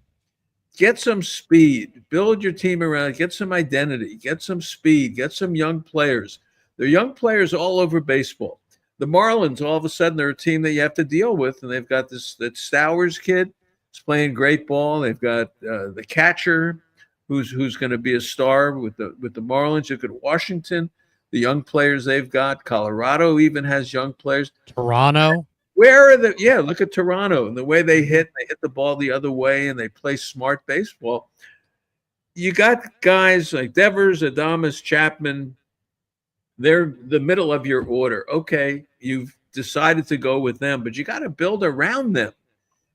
Get some speed, build your team around, get some identity, get some speed, get some young players. There are young players all over baseball. The Marlins, all of a sudden, they're a team that you have to deal with, and they've got that Stowers kid who's playing great ball. They've got the catcher who's going to be a star with the Marlins. Look at Washington, the young players they've got. Colorado even has young players. Toronto. Where are look at Toronto and the way they hit the ball the other way, and they play smart baseball. You got guys like Devers, Adames, Chapman. They're the middle of your order. Okay, you've decided to go with them, but you got to build around them.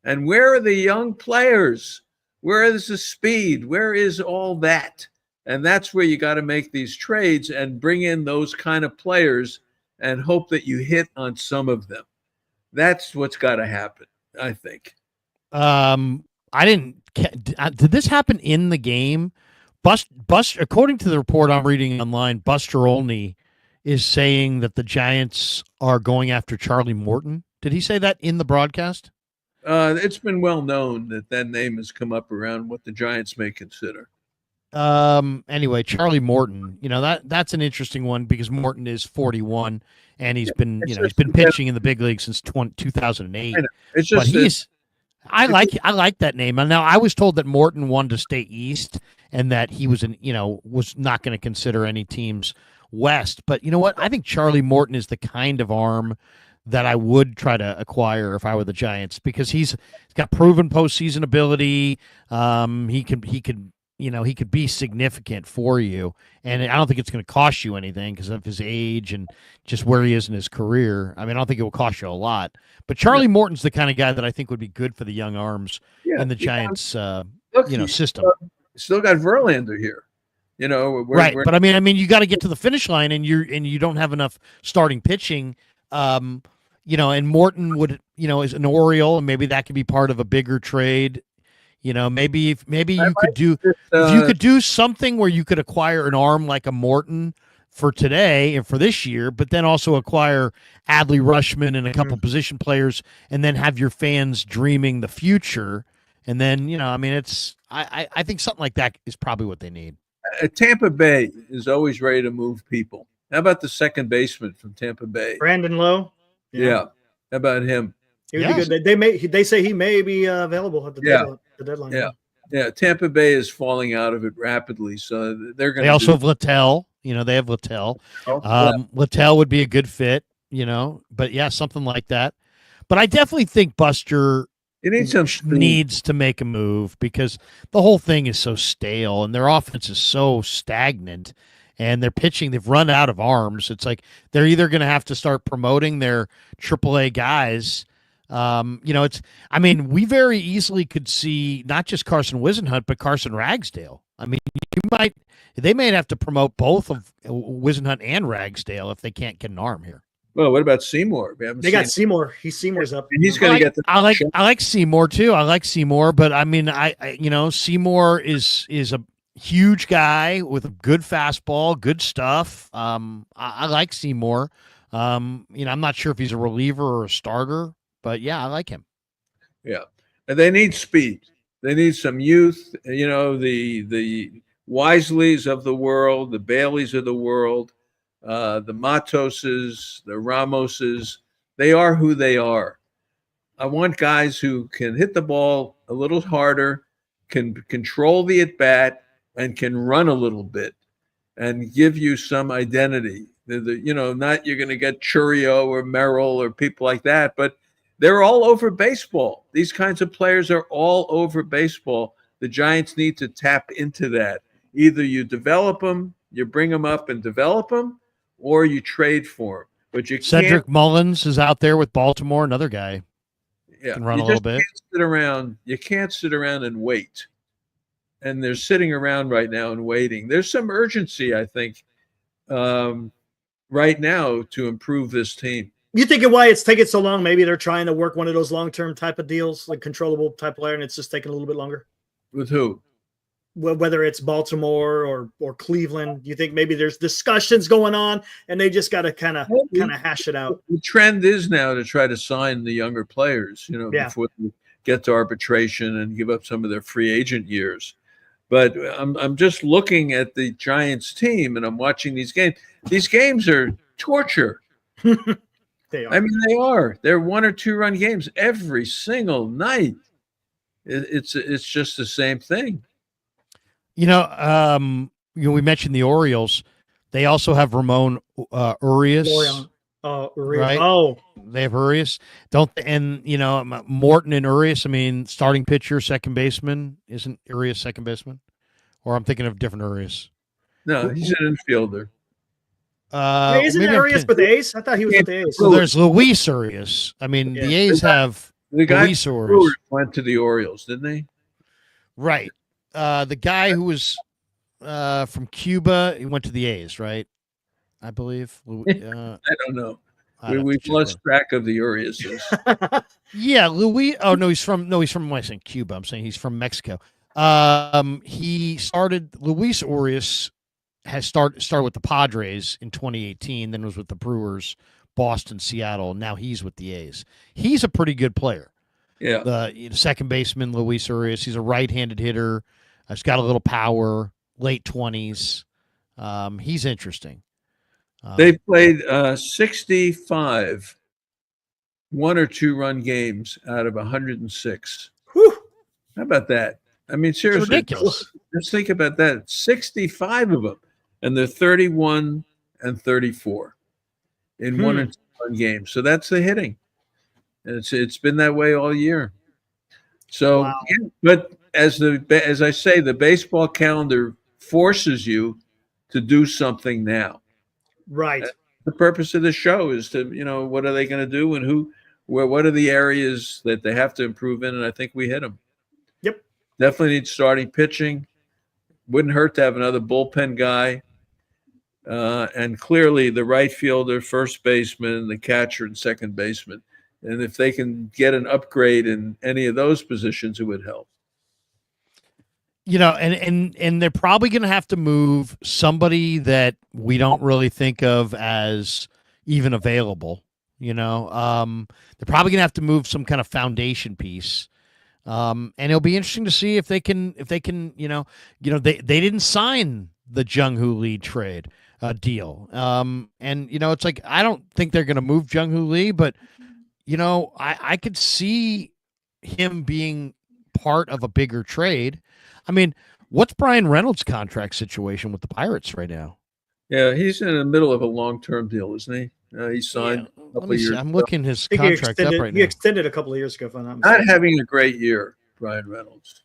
And where are the young players? Where is the speed? Where is all that? And that's where you got to make these trades and bring in those kind of players and hope that you hit on some of them. That's what's got to happen, I think. Did this happen in the game? According to the report I'm reading online, Buster Olney is saying that the Giants are going after Charlie Morton. Did he say that in the broadcast? It's been well known that name has come up around what the Giants may consider. Anyway, Charlie Morton, that's an interesting one because Morton is 41 and he's been pitching in the big league since 2008. It's just I like that name. And now I was told that Morton wanted to stay east and that he was was not going to consider any teams west. But you know what? I think Charlie Morton is the kind of arm that I would try to acquire if I were the Giants because he's got proven postseason ability. He could be significant for you, and I don't think it's going to cost you anything because of his age and just where he is in his career. I mean, I don't think it will cost you a lot. But Charlie Morton's the kind of guy that I think would be good for the young arms in the Giants, system. Still got Verlander here. Right. But I mean, you got to get to the finish line, and you don't have enough starting pitching. And Morton would, is an Oriole, and maybe that could be part of a bigger trade. Maybe you could do if you could do something where you could acquire an arm like a Morton for today and for this year, but then also acquire Adley Rushman and a couple position players, and then have your fans dreaming the future. And then, I think something like that is probably what they need. Tampa Bay is always ready to move people. How about the second baseman from Tampa Bay? Brandon Lowe. Yeah. How about him? He would be good. They say he may be available at the deadline. Yeah. Tampa Bay is falling out of it rapidly, so they're going to. They also have Littell. They have Littell. Littell would be a good fit. But yeah, something like that. But I definitely think Buster needs to make a move, because the whole thing is so stale and their offense is so stagnant, and their pitching, they've run out of arms. It's like they're either going to have to start promoting their AAA guys. We very easily could see not just Carson Whisenhunt, but Carson Ragsdale. I mean, they may have to promote both of Whisenhunt and Ragsdale if they can't get an arm here. Well, what about Seymour? They got Seymour. Seymour's up. And he's going to get the. I like Seymour too. I like Seymour, but I mean, Seymour is a huge guy with a good fastball, good stuff. I like Seymour. I'm not sure if he's a reliever or a starter, but yeah, I like him. Yeah, and they need speed. They need some youth. The Wisleys of the world, the Baileys of the world. The Matoses, the Ramoses, they are who they are. I want guys who can hit the ball a little harder, can control the at-bat, and can run a little bit and give you some identity. Not you're going to get Churio or Merrill or people like that, but they're all over baseball. These kinds of players are all over baseball. The Giants need to tap into that. Either you develop them, you bring them up and develop them, or you trade for him. But Cedric Mullins is out there with Baltimore, another guy. Yeah, can run a little bit. You can't sit around and wait. And they're sitting around right now and waiting. There's some urgency, I think, right now to improve this team. You think why it's taking so long? Maybe they're trying to work one of those long-term type of deals, like controllable type player, and it's just taking a little bit longer. With who? Whether it's Baltimore or Cleveland, you think maybe there's discussions going on and they just got to kind of hash it out? The trend is now to try to sign the younger players, before they get to arbitration and give up some of their free agent years. But I'm just looking at the Giants team and I'm watching these games. These games are torture. They are. I mean, they are. They're 1 or 2 run games every single night. It's just the same thing. We mentioned the Orioles. They also have Ramon Urias. Right? Oh, they have Urias. Morton and Urias. I mean, starting pitcher, second baseman. Isn't Urias second baseman? Or I'm thinking of different Urias. No, he's an infielder. Isn't it Urias with the A's? I thought he was with the A's. So there's Luis Urias. I mean, the A's have the guy Luis Urias. Went to the Orioles, didn't they? Right. The guy who was from Cuba, he went to the A's, right? I believe. I don't know. We've lost track of the Uriases. Yeah, Louis. Oh no, he's from I saying Cuba. I'm saying he's from Mexico. He started. Luis Urias has started with the Padres in 2018, then was with the Brewers, Boston, Seattle. Now he's with the A's. He's a pretty good player. Yeah. The second baseman, Luis Urias. He's a right-handed hitter. He's got a little power. Late 20s. He's interesting. They played 65 1 or 2 run games out of 106. Whew. How about that? I mean, seriously, ridiculous. Just think about that. 65 of them, and they're 31 and 34 in 1 or 2 run games. So that's the hitting. And it's been that way all year. So, wow. Yeah, but as I say, the baseball calendar forces you to do something now. Right. The purpose of the show is to, what are they going to do and what are the areas that they have to improve in? And I think we hit them. Yep. Definitely need starting pitching. Wouldn't hurt to have another bullpen guy. And clearly the right fielder, first baseman, the catcher, and second baseman. And if they can get an upgrade in any of those positions, it would help. And they're probably going to have to move somebody that we don't really think of as even available. They're probably going to have to move some kind of foundation piece. And it'll be interesting to see if they can, they didn't sign the Jung-Hoo Lee trade deal. It's like, I don't think they're going to move Jung-Hoo Lee, but I could see him being part of a bigger trade. I mean, what's Brian Reynolds' contract situation with the Pirates right now? Yeah, he's in the middle of a long-term deal, isn't he? He signed a couple of years I'm ago. looking his contract up right now. He extended a couple of years ago, if I'm not Not mistaken. having a great year, Brian Reynolds.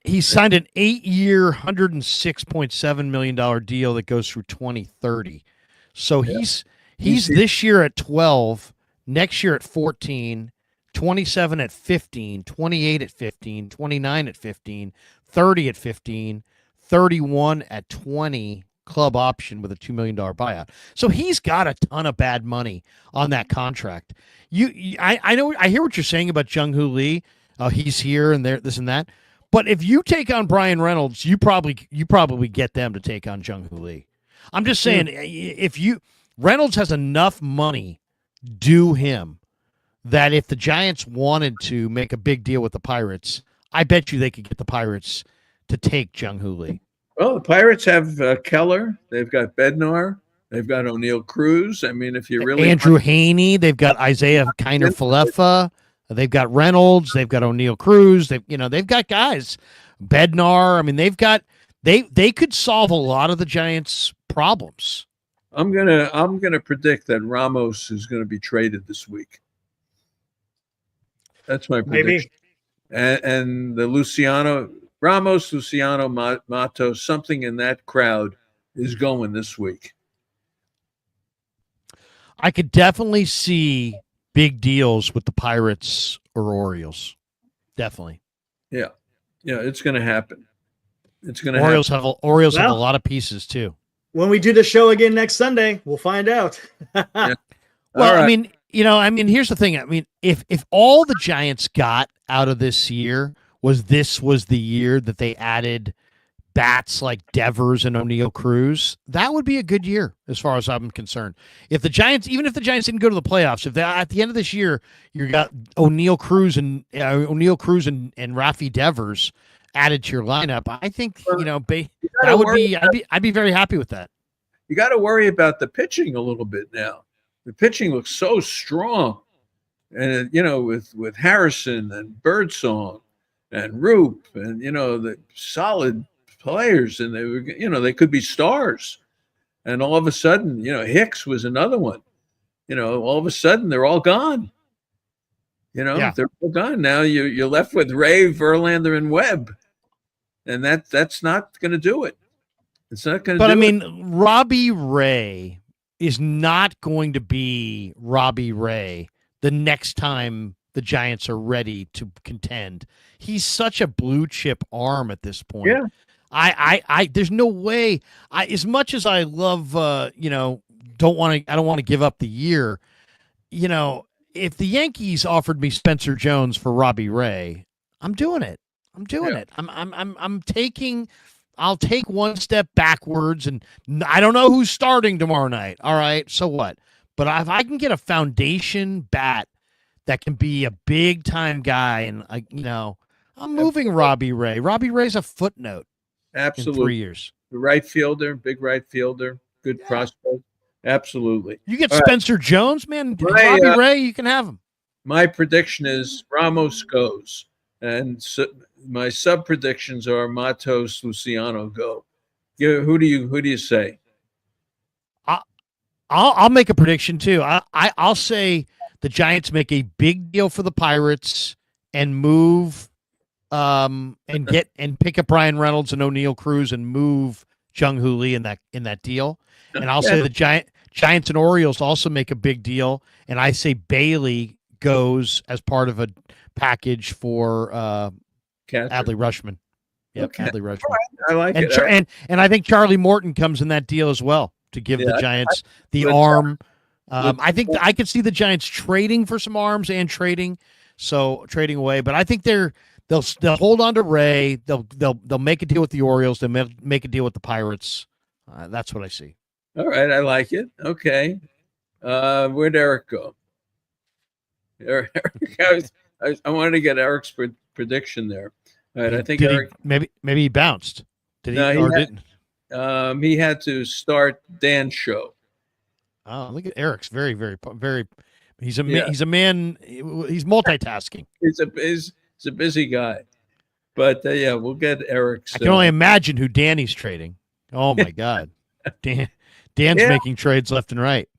He signed an 8-year, $106.7 million deal that goes through 2030. So he's this year at 12, next year at 14, 27 at 15, 28 at 15, 29 at 15, 30 at 15, 31 at 20, club option with a $2 million buyout. So he's got a ton of bad money on that contract. I know, I hear what you're saying about Jung-Hoo Lee. He's here and there, this and that. But if you take on Brian Reynolds, you probably get them to take on Jung-Hoo Lee. I'm just saying, Reynolds has enough money due him that if the Giants wanted to make a big deal with the Pirates, I bet you they could get the Pirates to take Jung-Hoo Lee. Well, the Pirates have Keller. They've got Bednar. They've got O'Neill Cruz. I mean, if you really Andrew Haney, they've got Isaiah Kiner-Falefa. They've got Reynolds. They've got O'Neill Cruz. They've got guys. Bednar. I mean, they could solve a lot of the Giants' problems. I'm gonna predict that Ramos is going to be traded this week. That's my prediction. Maybe. And the Ramos, Luciano, Matos, something in that crowd is going this week. I could definitely see big deals with the Pirates or Orioles. Definitely. Yeah, it's going to happen. It's going to Orioles happen. have a lot of pieces too. When we do the show again next Sunday, we'll find out. Yeah. Well, Right. I mean, here's the thing. I mean, if all the Giants got out of this year was the year that they added bats like Devers and O'Neill Cruz, that would be a good year as far as I'm concerned. Even if the Giants didn't go to the playoffs, if they, at the end of this year you got O'Neill Cruz and Rafi Devers added to your lineup, I think that would be I'd be very happy with that. You got to worry about the pitching a little bit now. The pitching looks so strong, and with Harrison and Birdsong and Roop and the solid players, and they were they could be stars, and all of a sudden Hicks was another one. All of a sudden they're all gone. They're all gone now. You're left with Ray, Verlander, and Webb, and that's not going to do it. It's not going to. But I mean, Robbie Ray is not going to be Robbie Ray the next time the Giants are ready to contend. He's such a blue chip arm at this point. Yeah. I there's no way. As much as I love, I don't want to give up the year. If the Yankees offered me Spencer Jones for Robbie Ray, I'm doing it. I'll take one step backwards, and I don't know who's starting tomorrow night. All right, so what? But if I can get a foundation bat that can be a big time guy, and I'm moving Robbie Ray. Robbie Ray's a footnote. Absolutely. In 3 years. The right fielder, big right fielder, good prospect. Absolutely. You get All Spencer Jones, man. My, Robbie Ray, you can have him. My prediction is Ramos goes, and my sub predictions are Matos, Luciano go. Who do you say? I'll make a prediction too. I'll say the Giants make a big deal for the Pirates and move and pick up Brian Reynolds and O'Neill Cruz and move Jung-Hoo Lee in that deal. And I'll say the Giants and Orioles also make a big deal, and I say Bailey goes as part of a package for Adley Rutschman. Yep, Okay. Adley Rutschman. I like And it. Eric. and I think Charlie Morton comes in that deal as well to give the Yeah, Giants the let's- arm. let's- I think I could see the Giants trading for some arms and trading away, but I think they'll hold on to Ray. They'll make a deal with the Orioles. They'll make a deal with the Pirates. That's what I see. All right, I like it. Okay. Where'd Eric go? Eric, I wanted to get Eric's prediction there. All right, I think Did Eric. maybe he bounced. Did he No, he or had- didn't? He had to start Dan's show. Oh, look at Eric's very, very, very. He's a Yeah. he's a man. He's multitasking. He's a busy guy, but yeah, we'll get Eric's. I can only imagine who Danny's trading. Oh my God, Dan's Yeah. making trades left and right.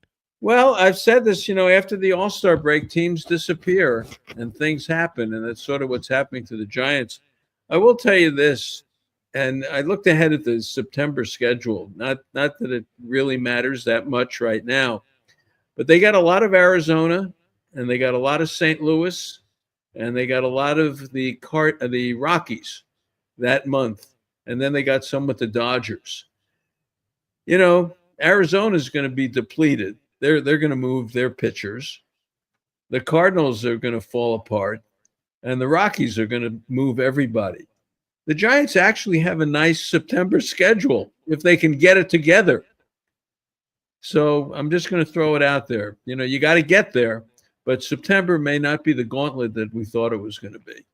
Well, I've said this, after the All-Star break, teams disappear and things happen, and that's sort of what's happening to the Giants. I will tell you this, and I looked ahead at the September schedule. Not that it really matters that much right now, but they got a lot of Arizona, and they got a lot of St. Louis, and they got a lot of the Rockies that month, and then they got some with the Dodgers. Arizona's going to be depleted. They're going to move their pitchers. The Cardinals are going to fall apart, and the Rockies are going to move everybody. The Giants actually have a nice September schedule if they can get it together. So I'm just going to throw it out there. You got to get there, but September may not be the gauntlet that we thought it was going to be.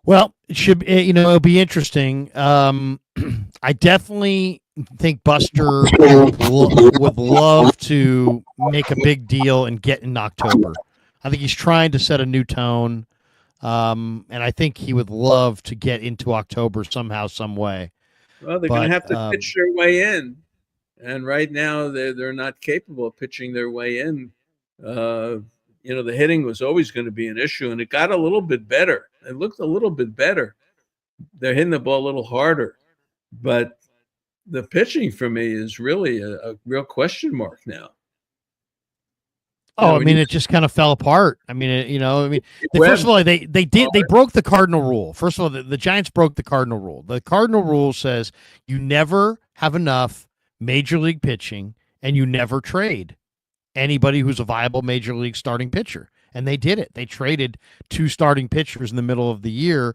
Well, it should. It'll be interesting. I definitely think Buster would love to make a big deal and get in October. I think he's trying to set a new tone, and I think he would love to get into October somehow, some way. Well, they're going to have to pitch their way in, and right now they're not capable of pitching their way in. The hitting was always going to be an issue, and it got a little bit better. It looked a little bit better. They're hitting the ball a little harder, but the pitching for me is really a real question mark now. Oh, it just kind of fell apart. First of all, they broke the cardinal rule. First of all, the Giants broke the cardinal rule. The cardinal rule says you never have enough major league pitching and you never trade anybody who's a viable major league starting pitcher. And they did it. They traded 2 starting pitchers in the middle of the year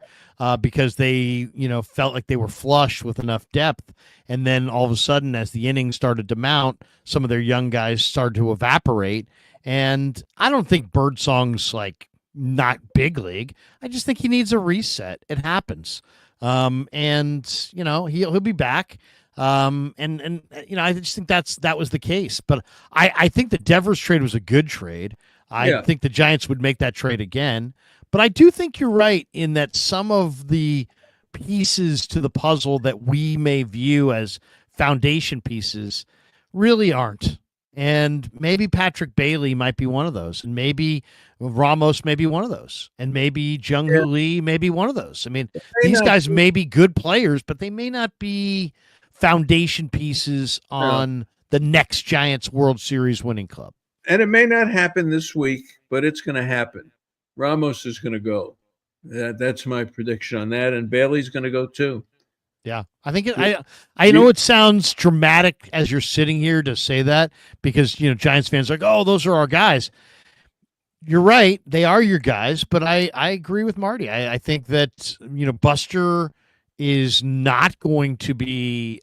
because they, felt like they were flush with enough depth. And then all of a sudden, as the innings started to mount, some of their young guys started to evaporate. And I don't think Birdsong's not big league. I just think he needs a reset. It happens. He'll be back. I just think that was the case. But I think the Devers trade was a good trade. I think the Giants would make that trade again. But I do think you're right in that some of the pieces to the puzzle that we may view as foundation pieces really aren't. And maybe Patrick Bailey might be one of those. And maybe Ramos may be one of those. And maybe Jung-Hoo Lee may be one of those. These guys may be good players, but they may not be foundation pieces on the next Giants World Series winning club. And it may not happen this week, but it's going to happen. Ramos is going to go. That's my prediction on that. And Bailey's going to go too. Yeah, I think I know it sounds dramatic as you're sitting here to say that because, Giants fans are like, oh, those are our guys. You're right. They are your guys. But I agree with Marty. I think that, Buster is not going to be,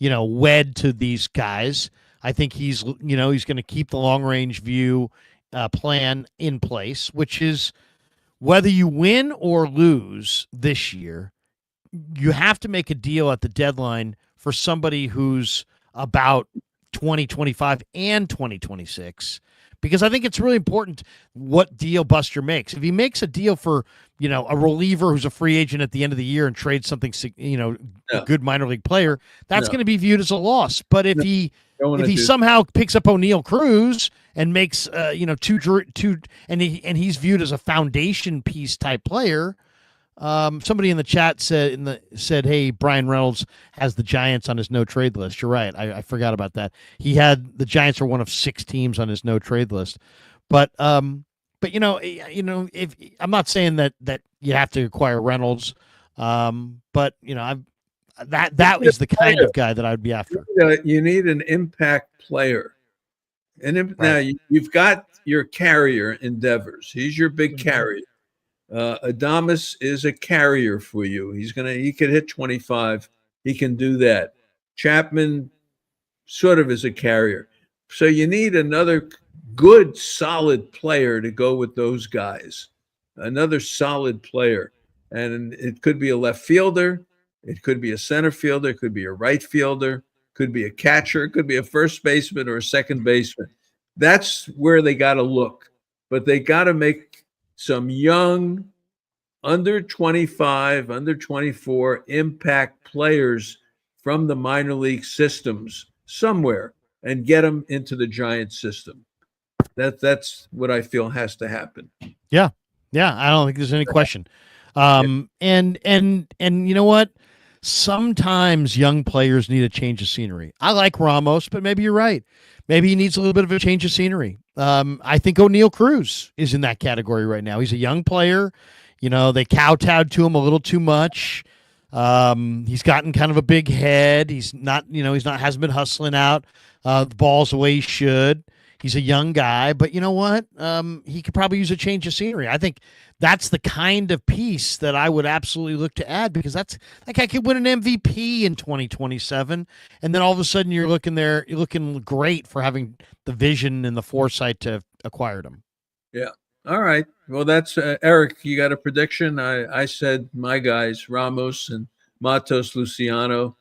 wed to these guys. I think he's going to keep the long range view plan in place, which is whether you win or lose this year, you have to make a deal at the deadline for somebody who's about 2025 and 2026, because I think it's really important what deal Buster makes. If he makes a deal for, a reliever who's a free agent at the end of the year and trades something, a good minor league player, that's going to be viewed as a loss. But if he somehow picks up O'Neal Cruz and makes two and he's viewed as a foundation piece type player. Somebody in the chat said, hey, Brian Reynolds has the Giants on his no trade list. You're right. I forgot about that. The Giants are one of 6 teams on his no trade list. But if I'm not saying that you have to acquire Reynolds. But that is the kind of guy that I would be after. You need an impact player. And now Right. you've got your carrier in Devers. He's your big Mhm. carrier. Adames is a carrier for you. He could hit 25. He can do that. Chapman sort of is a carrier. So you need another good, solid player to go with those guys. Another solid player. And it could be a left fielder. It could be a center fielder. It could be a right fielder. Could be a catcher. It could be a first baseman or a second baseman. That's where they got to look. But they got to make some young, under 25, under 24 impact players from the minor league systems somewhere and get them into the Giants system. That's what I feel has to happen. Yeah, I don't think there's any question. And you know what? Sometimes young players need a change of scenery. I like Ramos, but maybe you're right. Maybe he needs a little bit of a change of scenery. I think O'Neal Cruz is in that category right now. He's a young player. They kowtowed to him a little too much. He's gotten kind of a big head. He's not, hasn't been hustling out the balls the way he should. He's a young guy, but you know what? He could probably use a change of scenery. I think that's the kind of piece that I would absolutely look to add, because that guy could win an MVP in 2027. And then all of a sudden you're looking great for having the vision and the foresight to acquire him. Yeah. All right. Well, that's Eric. You got a prediction? I said my guys, Ramos and Matos Luciano.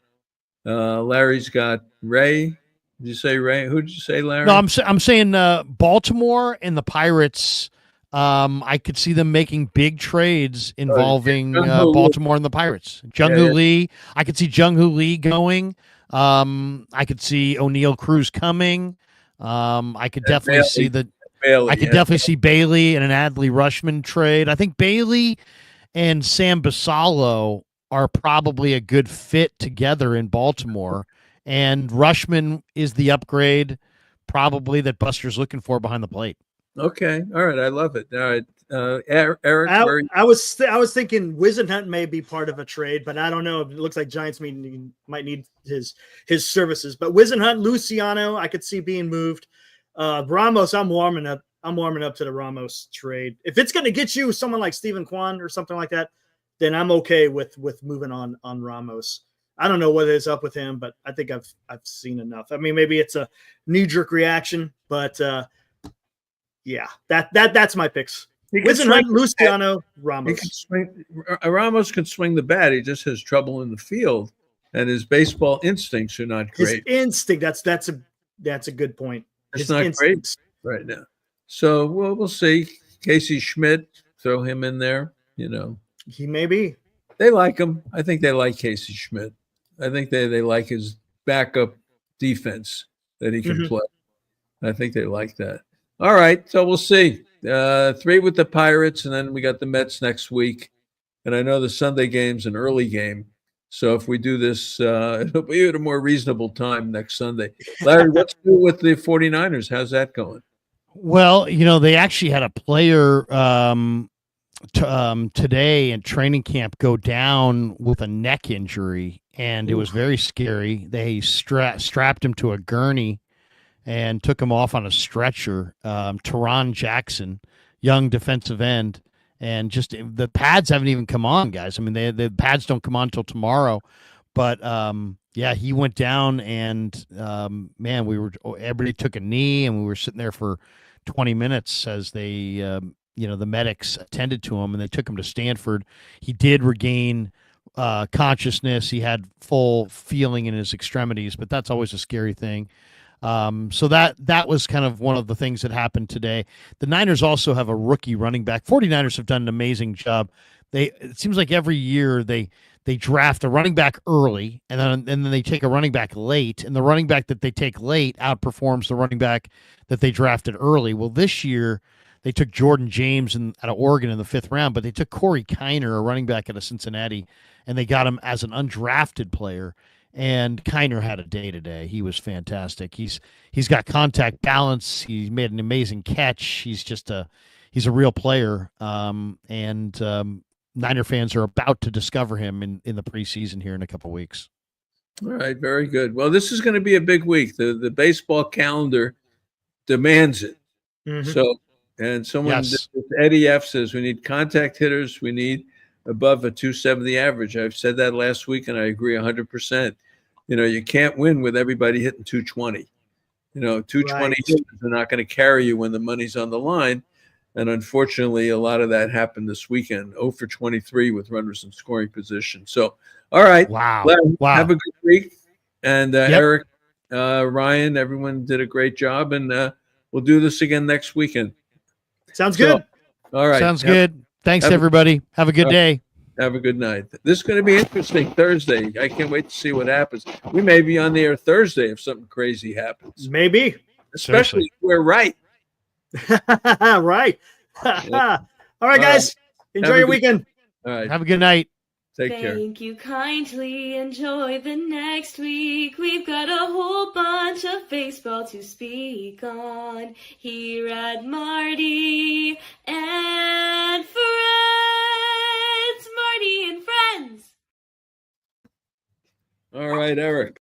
Larry's got Ray. Did you say Ray? Who did you say, Larry? No, I'm saying Baltimore and the Pirates. I could see them making big trades involving Baltimore and the Pirates. Jung-Hoo Lee. I could see Jung-Hoo Lee going. I could see O'Neal Cruz coming. I could definitely see definitely see Bailey and an Adley Rushman trade. I think Bailey and Sam Basallo are probably a good fit together in Baltimore. And Rushman is the upgrade probably that Buster's looking for behind the plate. Okay. All right. I love it. All right. Eric, I was thinking Wisenhunt may be part of a trade, but I don't know. It looks like Giants might need his services. But Wisenhunt, Luciano, I could see being moved. Ramos, I'm warming up to the Ramos trade. If it's going to get you someone like Stephen Kwan or something like that, then I'm okay with moving on Ramos. I don't know what is up with him, but I think I've seen enough. I mean, maybe it's a knee-jerk reaction, but yeah, that's my picks. Wisenhunt, Luciano, Ramos. Ramos can swing the bat. He just has trouble in the field, and his baseball instincts are not great. His instinct. That's a good point. It's not great right now. So we'll see. Casey Schmidt, throw him in there. He may be. They like him. I think they like Casey Schmidt. I think they like his backup defense that he can play. I think they like that. All right, so we'll see. 3 with the Pirates, and then we got the Mets next week. And I know the Sunday game's an early game. So if we do this, it'll be at a more reasonable time next Sunday. Larry, what's new with the 49ers? How's that going? Well, they actually had a player today in training camp go down with a neck injury, and it was very scary. They strapped him to a gurney and took him off on a stretcher. Teron Jackson, young defensive end, and just the pads haven't even come on, guys. I mean, the pads don't come on until tomorrow, but yeah, he went down, and man, everybody took a knee, and we were sitting there for 20 minutes as they the medics attended to him, and they took him to Stanford. He did regain consciousness. He had full feeling in his extremities, but that's always a scary thing. So that was kind of one of the things that happened today. The Niners also have a rookie running back. 49ers have done an amazing job. It seems like every year they draft a running back early, and then they take a running back late, and the running back that they take late outperforms the running back that they drafted early. Well, this year they took Jordan James out of Oregon in the 5th round, but they took Corey Kiner, a running back out of Cincinnati, and they got him as an undrafted player. And Kiner had a day today. He was fantastic. He's got contact balance. He made an amazing catch. He's a real player. Niner fans are about to discover him in the preseason here in a couple weeks. All right, very good. Well, this is going to be a big week. The baseball calendar demands it. Mhm. So, and someone, Yes. Eddie F says we need contact hitters. We need above a 270 average. I've said that last week, and I agree 100%. You can't win with everybody hitting 220. 220 Right. hitters are not going to carry you when the money's on the line. And unfortunately, a lot of that happened this weekend. 0 for 23 with runners in scoring position. So, all right. Wow. Len, Wow. have a good week. And Yep. Eric, Ryan, everyone did a great job. And we'll do this again next weekend. Sounds So, good. all right. Sounds good. Thanks, have a- everybody. Have a good day. Have a good night. This is going to be interesting Thursday. I can't wait to see what happens. We may be on the air Thursday if something crazy happens, Maybe. especially if we're right. Right. All right, guys. Enjoy Have a your good- weekend. All right. Have a good night. Take care. Thank you kindly. Enjoy the next week. We've got a whole bunch of baseball to speak on here at Marty and Friends. Marty and Friends. All right, Eric.